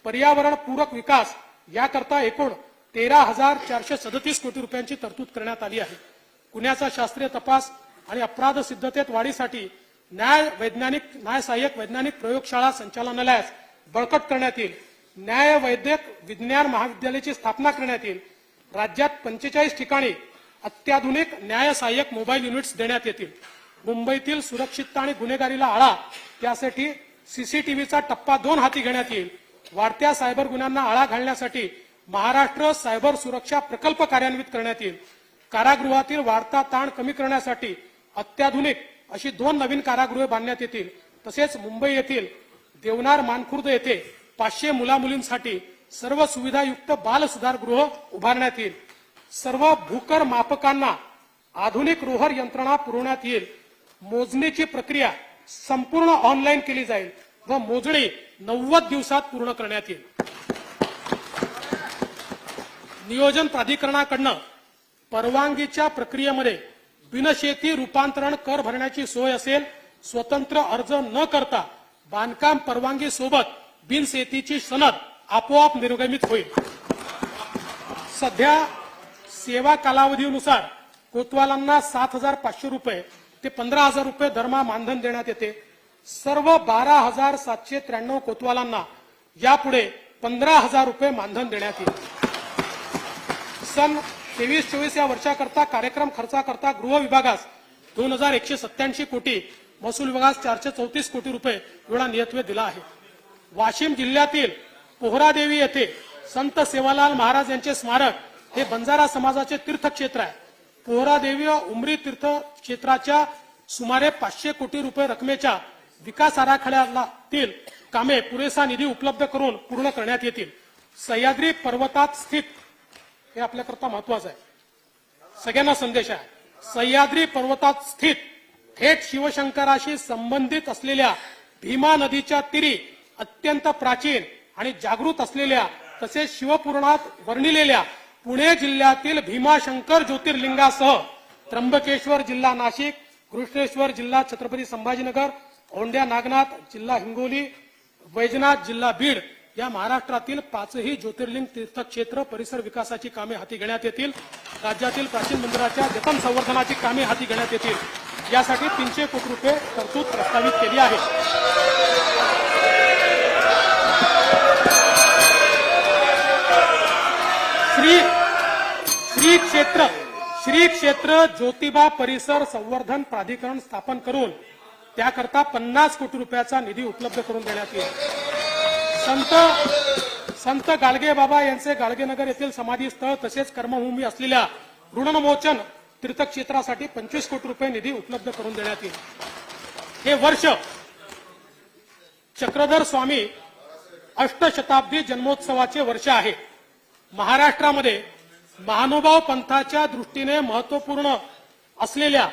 S1: पर्यावरण पूरक विकास याकरता एकूण 13,437 कोटी रुपयांची तरतूद करण्यात आली आहे. गुन्ह्याचा शास्त्रीय तपास आणि अपराध सिद्धतेत वाढीसाठी न्याय सहाय्यक वैज्ञानिक प्रयोगशाळा संचालनालयास बळकट करण्यात येईल. न्याय वैद्यक विज्ञान महाविद्यालयाची स्थापना करण्यात येईल. राज्यात 45 ठिकाणी अत्याधुनिक न्याय सहाय्यक मोबाईल युनिट्स देण्यात येतील. मुंबईतील सुरक्षितता आणि गुन्हेगारीला आळा त्यासाठी सीसीटीव्हीचा टप्पा 2 हाती घेण्यात येईल. वाढत्या सायबर गुन्ह्यांना आळा घालण्यासाठी महाराष्ट्र सायबर सुरक्षा प्रकल्प कार्यान्वित करण्यात येईल. कारागृहातील वाढता ताण कमी करण्यासाठी अत्याधुनिक अशी 2 नवीन कारागृहे बांधण्यात येतील. तसेच मुंबई येथील देवनार मानखुर्द येथे 500 मुलामुलींसाठी सर्व सुविधायुक्त बाल सुधारगृह उभारण्यात येईल. सर्व भूकर मापकांना आधुनिक रोहर यंत्रणा पुरवण्यात येईल. मोजणीची प्रक्रिया संपूर्ण ऑनलाईन केली जाईल व मोजणी 90 दिवसात पूर्ण करण्यात येईल. नियोजन प्राधिकरणाकडून परवानगीच्या प्रक्रियेमध्ये बिनशेती रूपांतरण कर भरण्याची सोय असेल. स्वतंत्र अर्ज न करता बांधकाम परवानगी सोबत बिनशेतीची सनद आपोआप निर्गमित होईल. सध्या सेवा कालावधीनुसार कोतवालांना 7,500 रुपये ते 15,000 रुपये दरमहा मानधन देण्यात येते. सर्व 12,793 कोतवालांना यापुढे 15,000 रुपये मानधन देण्यात येईल. सन 23-24 या वर्षाकरता कार्यक्रम खर्चाकरता गृह विभागास 2,187 कोटी, महसूल विभागास 434 कोटी रुपये एवढा नियतव्य दिला आहे. वाशिम जिल्ह्यातील पोहरादेवी येथे संत सेवालाल महाराज यांचे स्मारक हे बंजारा समाजाचे तीर्थक्षेत्र आहे. पोहरादेवी व उमरी तीर्थक्षेत्राच्या सुमारे 500 कोटी रुपये रकमेच्या विकास आराखड्यातील कामे पुरेसा निधी उपलब्ध करून पूर्ण करण्यात येतील. सह्याद्री पर्वतात स्थित, हे आपल्याकरता महत्वाचं आहे, सगळ्यांना संदेश आहे. सह्याद्री पर्वतात स्थित थेट शिवशंकराशी संबंधित असलेल्या भीमा नदीच्या तीरी अत्यंत प्राचीन आणि जागृत असलेल्या तसेच शिवपुराणात वर्णिलेल्या पुणे जिल्ह्यातील भीमाशंकर ज्योतिर्लिंगासह त्र्यंबकेश्वर जिल्हा नाशिक, घृष्णेश्वर जिल्हा छत्रपती संभाजीनगर, औंढ्या नागनाथ जिल्हा हिंगोली, वैजनाथ जिल्हा बीड या महाराष्ट्रातील 5ही ज्योतिर्लिंग तीर्थक्षेत्र परिसर विकासाची कामे हाती घेण्यात येतील. राज्यातील प्राचीन मंदिराच्या जतन संवर्धनाची कामे हाती घेण्यात येतील. यासाठी 300 कोटी रुपये तरतूद प्रस्तावित केली आहे. श्री क्षेत्र ज्योतिबा परिसर संवर्धन प्राधिकरण स्थापन करून त्याकरता 50 कोटी रुपयाचा निधी उपलब्ध करून देण्यात येईल. संत गाडगे बाबा यांचे गाडगेनगर येथील समाधीस्थळ तसेच कर्मभूमी असलेल्या ऋणमोचन तीर्थक्षेत्रासाठी 25 कोटी रुपये निधी उपलब्ध करून देण्यात येईल. हे वर्ष चक्रधर स्वामी अष्टशताब्दी जन्मोत्सवाचे वर्ष आहे. महाराष्ट्रामध्ये महानुभाव पंथाच्या दृष्टीने महत्वपूर्ण असलेल्या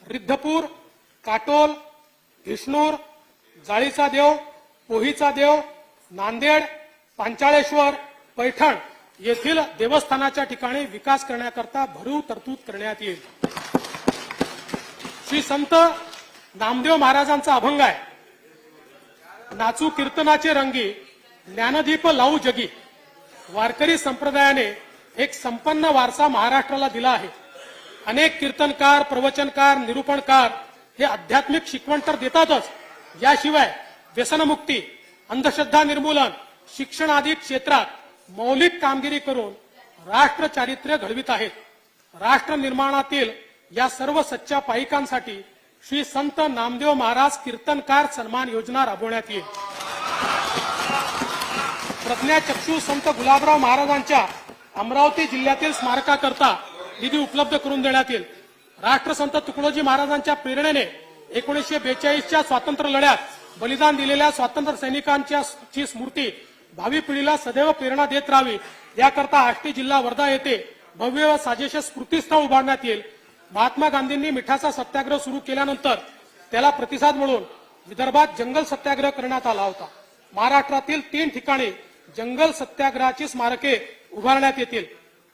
S1: रिद्धपूर, काटोल, विष्णूर, जाळीचा देव, पोहीचा देव, नांदेड, पांचाळेश्वर, पैठण येथील देवस्थानाच्या ठिकाणी विकास करण्याकरता भरीव तरतूद करण्यात येईल. श्री संत नामदेव महाराजांचा अभंग आहे, नाचू कीर्तनाचे रंगी ज्ञानदीप लावू जगी. वारकरी संप्रदायाने एक संपन्न वारसा महाराष्ट्राला दिला आहे. अनेक कीर्तनकार, प्रवचनकार, निरूपणकार हे आध्यात्मिक शिकवण तर देतातच, याशिवाय व्यसनमुक्ती, अंधश्रद्धा निर्मूलन, शिक्षण आदी क्षेत्रात मौलिक कामगिरी करून राष्ट्र चारित्र्य घडवित आहेत. राष्ट्र निर्माणातील या सर्व सच्च्या पायिकांसाठी श्री संत नामदेव महाराज कीर्तनकार सन्मान योजना राबवण्यात येईल. प्रज्ञाचक्षू संत गुलाबराव महाराजांच्या अमरावती जिल्ह्यातील स्मारकाकरता निधी उपलब्ध करून देण्यात येईल। राष्ट्रसंत तुकडोजी महाराजांच्या प्रेरणेने 1942च्या स्वातंत्र्य लढ्यात बलिदान दिलेल्या स्वातंत्र्य सैनिकांची स्मृती भावी पिढीला सदैव प्रेरणा देत राहावी याकरता आष्टी जिल्हा वर्धा येथे भव्य व साजेसे स्मृतीस्थळ उभारण्यात येईल। महात्मा गांधींनी मिठाचा सत्याग्रह सुरू केल्यानंतर त्याला प्रतिसाद म्हणून विदर्भात जंगल सत्याग्रह करण्यात आला होता। महाराष्ट्रातील 3 ठिकाणी जंगल सत्याग्रहाची स्मारके उभारण्यात येतील।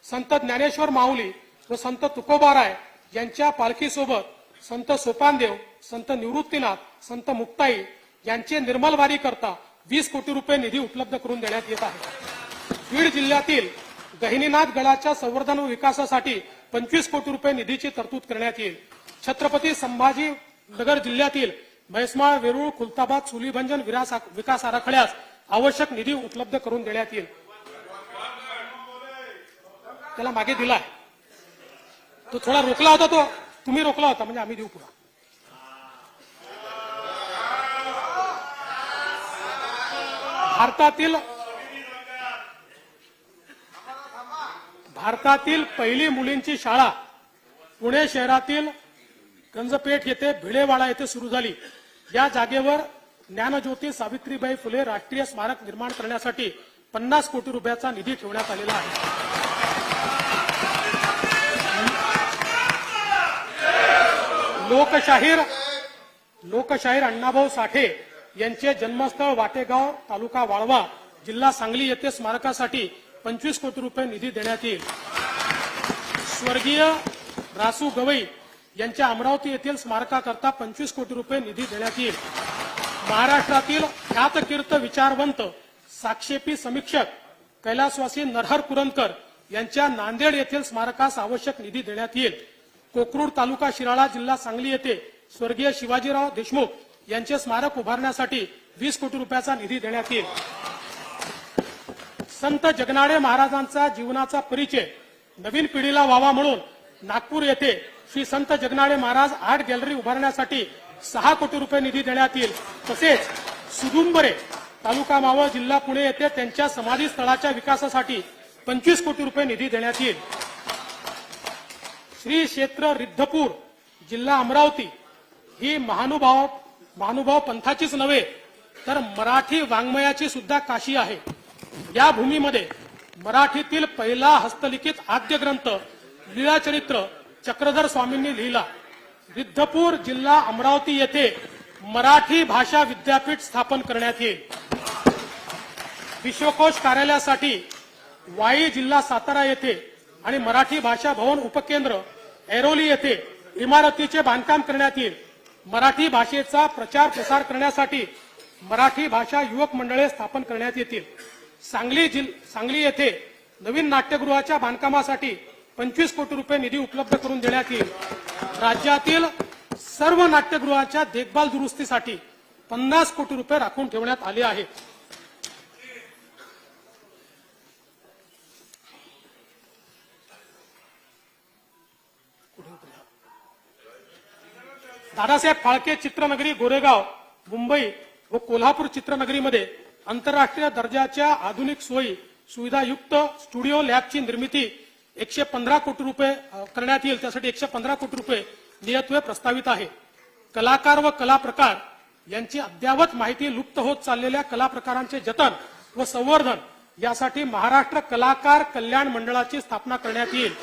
S1: संत ज्ञानेश्वर माऊली व संत तुकोबाराय यांच्या पालखीसोबत संत सोपानदेव, संत निवृत्तीनाथ, संत मुक्ताई यांचे निर्मलवारी करता 20 कोटी रुपये निधी उपलब्ध करून देण्यात येत आहे। बीड जिल्ह्यातील गहिनीनाथ गडाच्या संवर्धन व विकासासाठी 25 कोटी रुपये निधीची तरतूद करण्यात येईल। छत्रपती संभाजी नगर जिल्ह्यातील म्हैसमाळ, वेरूळ, खुलताबाद, सुलीभंजन विकास आराखड्यास आवश्यक निधी उपलब्ध करून देण्यात येईल। त्याला मागे दिलाय तो थोडा रोखला होता, तो तुम्ही रोखला होता म्हणजे आम्ही देऊ पुढे। भारतातील पहिली मुलींची शाळा पुणे शहरातील गंजपेठ येथे भिडेवाडा येथे सुरू झाली। या जागेवर ज्ञानज्योती सावित्रीबाई फुले राष्ट्रीय स्मारक निर्माण करण्यासाठी 50 कोटी रुपयाचा निधी ठेवण्यात आलेला आहे। लोकशाहीर अण्णाभाऊ साठे यांचे जन्मस्थळ वाटेगाव, तालुका वाळवा, जिल्हा सांगली येथे स्मारकासाठी 25 कोटी रुपये निधी देण्यात येईल। स्वर्गीय रासू गवई यांच्या अमरावती येथील स्मारकाकरता 25 कोटी रुपये निधी देण्यात येईल। महाराष्ट्रातील ख्यातकीर्त विचारवंत साक्षेपी समीक्षक कैलासवासी नरहर कुरंदकर यांच्या नांदेड येथील स्मारकास आवश्यक निधी देण्यात येईल। कोकरूड तालुका शिराळा, जिल्हा सांगली येथे स्वर्गीय शिवाजीराव देशमुख यांचे स्मारक उभारण्यासाठी 20 कोटी रुपयाचा निधी देण्यात येईल। संत जगनाडे महाराजांचा जीवनाचा परिचय नवीन पिढीला व्हावा म्हणून नागपूर येथे श्री संत जगनाडे महाराज आर्ट गॅलरी उभारण्यासाठी 6 कोटी रुपये निधी देण्यात येईल। तसेच सुदुंबरे, तालुका मावळ, जिल्हा पुणे येथे त्यांच्या समाधी स्थळाच्या विकासासाठी 25 कोटी रुपये निधी देण्यात येईल। श्री क्षेत्र रिद्धपूर, जिल्हा अमरावती ही महानुभाव पंथाचीच नव्हे तर मराठी वाङ्मयाची सुद्धा काशी आहे। या भूमीमध्ये मराठीतील पहिला हस्तलिखित आद्य ग्रंथ लीळाचरित्र चक्रधर स्वामींनी लिहिला। रिद्धपूर, जिल्हा अमरावती येथे मराठी भाषा विद्यापीठ स्थापन करण्यात येईल। विश्वकोश कार्यालयासाठी वाई, जिल्हा सातारा येथे आणि मराठी भाषा भवन उपकेंद्र ऐरोली येथे इमारतीचे बांधकाम करण्यात येईल। मराठी भाषेचा प्रचार प्रसार करण्यासाठी मराठी भाषा युवक मंडळे स्थापन करण्यात येतील। सांगली येथे नवीन नाट्यगृहाच्या बांधकामासाठी 25 कोटी रुपये निधी उपलब्ध करून देण्यात येईल। राज्यातील सर्व नाट्यगृहाच्या देखभाल दुरुस्तीसाठी 50 कोटी रुपये राखून ठेवण्यात आले आहेत। दादासाहेब फाळके चित्रनगरी गोरेगाव, मुंबई व कोल्हापूर चित्रनगरीमध्ये आंतरराष्ट्रीय दर्जाच्या आधुनिक सोयी सुविधायुक्त स्टुडिओ लॅबची निर्मिती 115 कोटी रुपये करण्यात येईल। त्यासाठी 115 कोटी रुपये नियतव्यय प्रस्तावित आहे। कलाकार व कला प्रकार यांची अद्यावत माहिती लुप्त होत चाललेल्या कला प्रकारांचे जतन व संवर्धन यासाठी महाराष्ट्र कलाकार कल्याण मंडळाची स्थापना करण्यात येईल।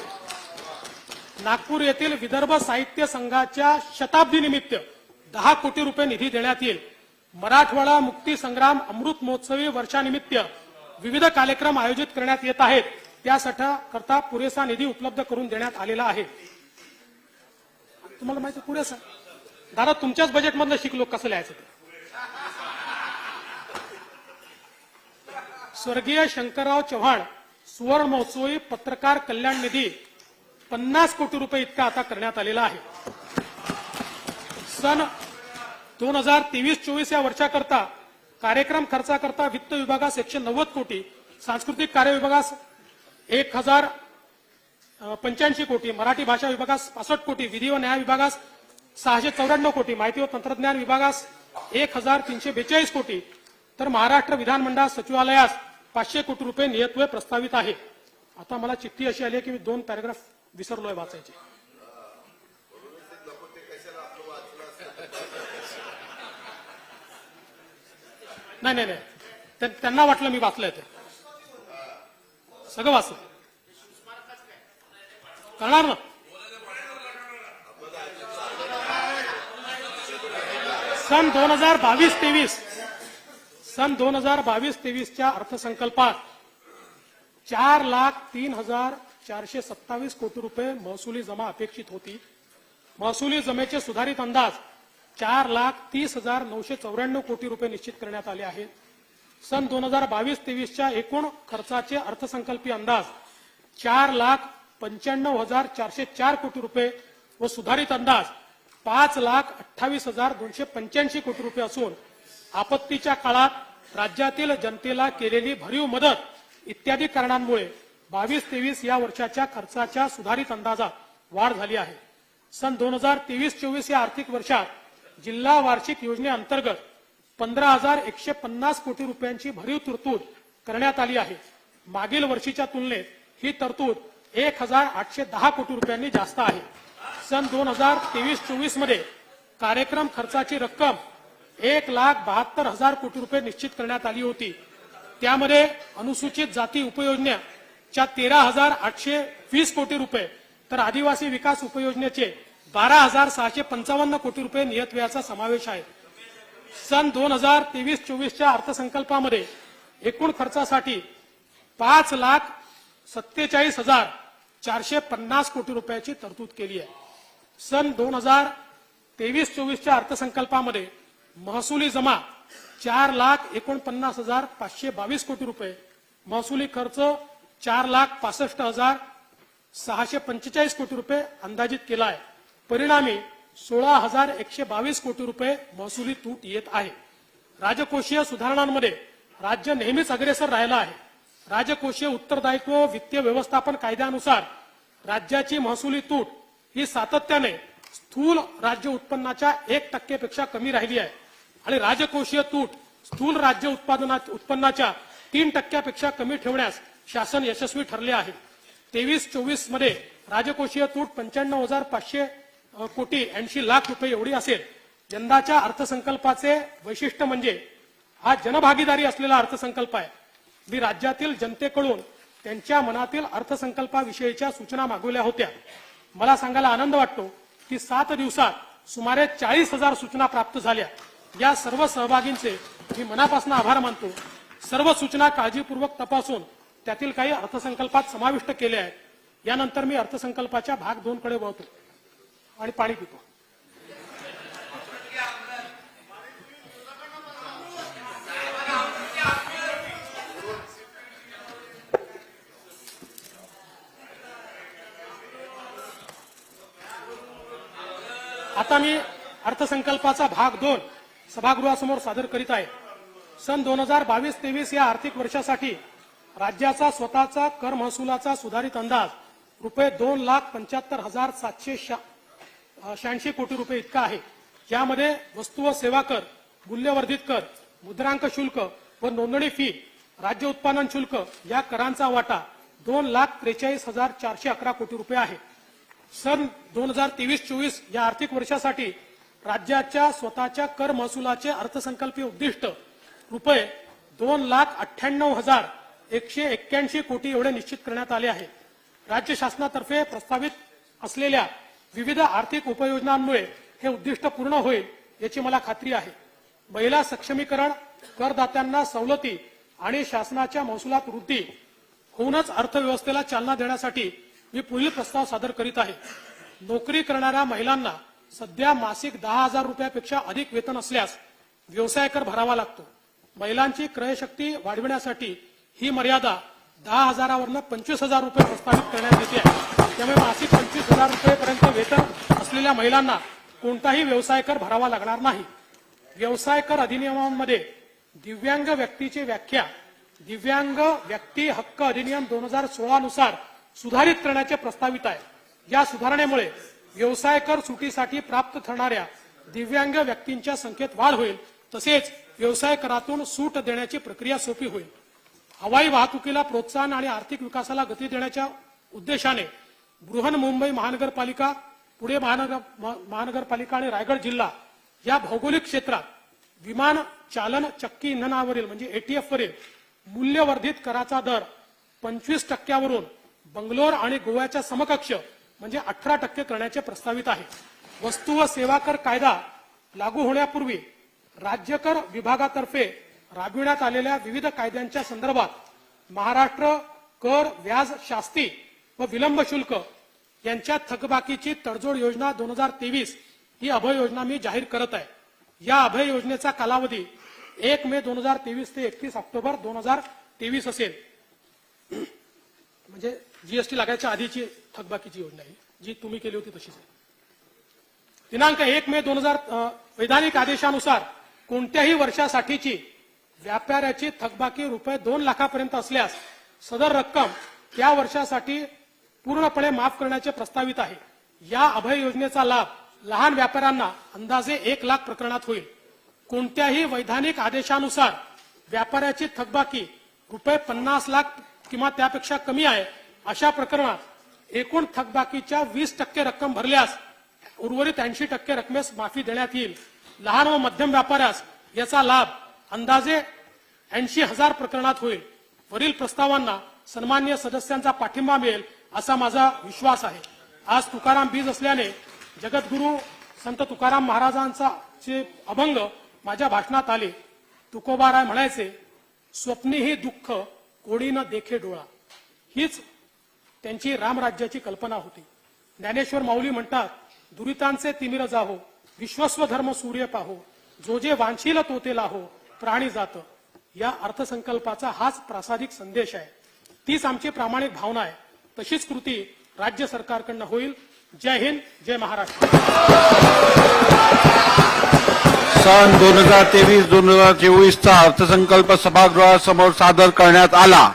S1: नागपूर येथील विदर्भ साहित्य संघाच्या शताब्दी निमित्त 10 कोटी रुपये निधी देण्यात येईल। मराठवाडा मुक्ती संग्राम अमृत महोत्सवी वर्षानिमित्त विविध कार्यक्रम आयोजित करण्यात येत आहेत। त्यासाठी पुरेसा निधी उपलब्ध करून देण्यात आलेला आहे। तुम्हाला माहिती पुरेसा दादा तुमच्याच बजेटमधलं शिकलो कसं लिहायचं ते। स्वर्गीय शंकरराव चव्हाण सुवर्ण महोत्सवी पत्रकार कल्याण निधी 50 कोटी रुपये इतका आता करण्यात आलेला आहे। सन 2023-24 या वर्षाकरता कार्यक्रम खर्चाकरता वित्त विभागास 190 कोटी, सांस्कृतिक कार्य विभागास 1085 कोटी, मराठी भाषा विभागास 65 कोटी, विधी व न्याय विभागास 694 कोटी, माहिती व तंत्रज्ञान विभागास 1342 कोटी, तर महाराष्ट्र विधानमंडळ सचिवालयास 500 कोटी रुपये नियतव्यय प्रस्तावित आहे। आता मला चिठ्ठी अशी आली आहे की मी 2 पॅराग्राफ विसरलोय वाचायचे. नाही नाही नाही, त्यांना वाटलं मी वाचलंय, ते सगळं वाचलं करणार ना. सन 2022-23च्या अर्थसंकल्पात 4,03,427 कोटी रुपये महसुली जमा अपेक्षित होती. महसुली जमेचे सुधारित अंदाज 4,30,994 कोटी रुपये निश्चित करण्यात आले आहेत. सन 2022-23च्या एकूण खर्चाचे अर्थसंकल्पीय अंदाज 4,95,404 कोटी रुपये व सुधारित अंदाज 5,28,285 कोटी रुपये असून आपत्तीच्या काळात राज्यातील जनतेला केलेली भरीव मदत इत्यादी कारणांमुळे 22-23 या वर्षाच्या खर्चाच्या सुधारित अंदाजात वाढ झाली आहे. सन 2023-24 या आर्थिक वर्षात जिल्हा वार्षिक योजनेअंतर्गत 15,150 कोटी रुपयांची भरीव तरतूद करण्यात आली आहे. मागील वर्षीच्या तुलनेत ही तरतूद 1,810 कोटी रुपयांनी जास्त आहे. सन 2023-24 मध्ये कार्यक्रम खर्चाची रक्कम 1,72,000 कोटी रुपये निश्चित करण्यात आली होती. त्यामध्ये अनुसूचित जाती उपयोजनेच्या 13,820 कोटी रुपये तर आदिवासी विकास उपयोजनेचे 12,655 कोटी रुपये नियत व्ययाचा समावेश आहे. सन 2023-24च्या अर्थसंकल्पामध्ये एकूण खर्चासाठी 5,47,450 कोटी रुपयाची तरतूद केली आहे. सन 2023-24च्या अर्थसंकल्पामध्ये महसुली जमा 4,49,522 कोटी रुपये, महसुली खर्च 4,65,645 कोटी रुपये अंदाजित केला आहे. परिणामी 16,122 कोटी रुपये महसुली तूट येत आहे. राजकोषीय सुधारणांमध्ये राज्य नेहमीच अग्रेसर राहिला आहे. राजकोषीय उत्तरदायित्व वित्तीय व्यवस्थापन कायद्यानुसार राज्याची महसुली तूट ही सातत्याने स्थूल राज्य उत्पन्नाच्या 1% पेक्षा कमी राहिली आहे आणि राजकोषीय तूट स्थूल राज्य उत्पन्नाच्या 3% पेक्षा कमी ठेवण्यास शासन यशस्वी ठरले आहे. 23-24 मध्ये राजकोषीय तूट 95,500 कोटी 80 लाख रुपये एवढी असेल. यंदाच्या अर्थसंकल्पाचे वैशिष्ट्य म्हणजे हा जनभागीदारी असलेला अर्थसंकल्प आहे. मी राज्यातील जनतेकडून त्यांच्या मनातील अर्थसंकल्पाविषयीच्या सूचना मागवल्या होत्या. मला सांगायला आनंद वाटतो की 7 दिवसात सुमारे 40,000 सूचना प्राप्त झाल्या. या सर्व सहभागींचे मी मनापासून आभार मानतो. सर्व सूचना काळजीपूर्वक तपासून त्यातील काही अर्थसंकल्पात समाविष्ट केले आहेत. यानंतर मी अर्थसंकल्पाच्या भाग 2 कडे वळतो आणि पाणी पितो. आता मी अर्थसंकल्पाचा भाग 2 सभागृहासमोर सादर करीत आहे. सन 2022-23 या आर्थिक वर्षासाठी राज्याचा स्वतःचा कर महसुलाचा सुधारित अंदाज रुपये 2,75,786 कोटी रुपये इतका आहे. यामध्ये वस्तू व सेवा कर, मूल्यवर्धित कर, मुद्रांक शुल्क व नोंदणी फी, राज्य उत्पादन शुल्क या करांचा वाटा 2,43,411 कोटी रुपये आहे. सन 2023-24 या आर्थिक वर्षासाठी राज्याच्या स्वतःच्या कर महसुलाचे अर्थसंकल्पीय उद्दिष्ट रुपये 2,98,181 कोटी एवढे निश्चित करण्यात आले आहे. राज्य शासनातर्फे प्रस्तावित असलेल्या विविध आर्थिक उपयोजनांमुळे हे उद्दिष्ट पूर्ण होईल याची मला खात्री आहे. महिला सक्षमीकरण, करदात्यांना सवलती आणि शासनाच्या महसुलात वृद्धी होऊनच अर्थव्यवस्थेला चालना देण्यासाठी मी पुढील प्रस्ताव सादर करीत आहे. नोकरी करणाऱ्या महिलांना सध्या मासिक 10,000 रुपयापेक्षा अधिक वेतन असल्यास व्यवसाय कर भरावा लागतो. महिलांची क्रयशक्ती वाढविण्यासाठी ही मर्यादा 10,000वरून 25,000 रुपये प्रस्तावित करण्यात येते आहे. त्यामुळे मासिक 25,000 रुपयेपर्यंत वेतन असलेल्या महिलांना कोणताही व्यवसाय कर भरावा लागणार नाही. व्यवसाय कर अधिनियमांमध्ये दिव्यांग व्यक्तीची व्याख्या दिव्यांग व्यक्ती हक्क अधिनियम 2016 नुसार सुधारित करण्याचे प्रस्तावित आहे. या सुधारणेमुळे व्यवसाय कर सुटीसाठी प्राप्त ठरणाऱ्या दिव्यांग व्यक्तींच्या संख्येत वाढ होईल. तसेच व्यवसाय करातून सूट देण्याची प्रक्रिया सोपी होईल. हवाई वाहतुकीला प्रोत्साहन आणि आर्थिक विकासाला गती देण्याच्या उद्देशाने बृहन्मुंबई महानगरपालिका, पुणे महानगरपालिका आणि रायगड जिल्हा या भौगोलिक क्षेत्रात विमान चालन चक्की इंधनावरील म्हणजे एटीएफ वरील मूल्यवर्धित कराचा दर 25% वरून बंगलोर आणि गोव्याच्या समकक्ष म्हणजे 18% करण्याचे प्रस्तावित आहे. वस्तू व सेवा कर कायदा लागू होण्यापूर्वी राज्य कर विभागातर्फे राबविण्यात आलेल्या विविध कायद्यांच्या संदर्भात महाराष्ट्र कर, व्याज, शास्ती व विलंब शुल्क यांच्या थकबाकीची तडजोड योजना 2023 ही अभय योजना मी जाहीर करत आहे. या अभय योजनेचा कालावधी 1 मे 2023 ते 31 ऑक्टोबर 2023 असेल. म्हणजे जीएसटी लागायच्या आधीची थकबाकीची योजना आहे, जी तुम्ही केली होती तशीच आहे. दिनांक 1 मे 2000 वैधानिक आदेशानुसार कोणत्याही वर्षासाठीची व्यापाऱ्याची थकबाकी रुपये 2 लाखापर्यंत असल्यास सदर रक्कम त्या वर्षासाठी पूर्णपणे माफ करण्याचे प्रस्तावित आहे. या अभय योजनेचा लाभ लहान व्यापाऱ्यांना अंदाजे 1 लाख प्रकरणात होईल. कोणत्याही वैधानिक आदेशानुसार व्यापाऱ्याची थकबाकी रुपये 50 लाख किंवा त्यापेक्षा कमी आहे अशा प्रकरणात एकूण थकबाकीच्या 20% रक्कम भरल्यास उर्वरित 80% रकमेस माफी देण्यात येईल. लहान व मध्यम व्यापाऱ्यास याचा लाभ अंदाजे 80,000 प्रकरणात होईल. वरील प्रस्तावांना सन्माननीय सदस्यांचा पाठिंबा मिळेल असा माझा विश्वास आहे. आज तुकाराम बीज असल्याने जगद्गुरू संत तुकाराम महाराजांचा जे अभंग माझ्या भाषणात आले. तुकोबाराय म्हणायचे, स्वप्नी ही दुःख कोणी न देखे डोळा. हीच त्यांची रामराज्याची कल्पना होती. ज्ञानेश्वर माऊली म्हणतात, दुरितांचे तिमिर जाहो, विश्वस्व धर्म सूर्य पाहो, जो जे वांछील तो ते लाहो, प्राणी जात. या अर्थसंकल्पाचा हाच प्रासादिक संदेश आहे. तीच आमची प्रामाणिक भावना आहे. तशीच कृती राज्य सरकारकडनं होईल. जय हिंद, जय महाराष्ट्र.
S2: सन 2023-2024 चा अर्थसंकल्प सभागृहासमोर सादर करण्यात आला.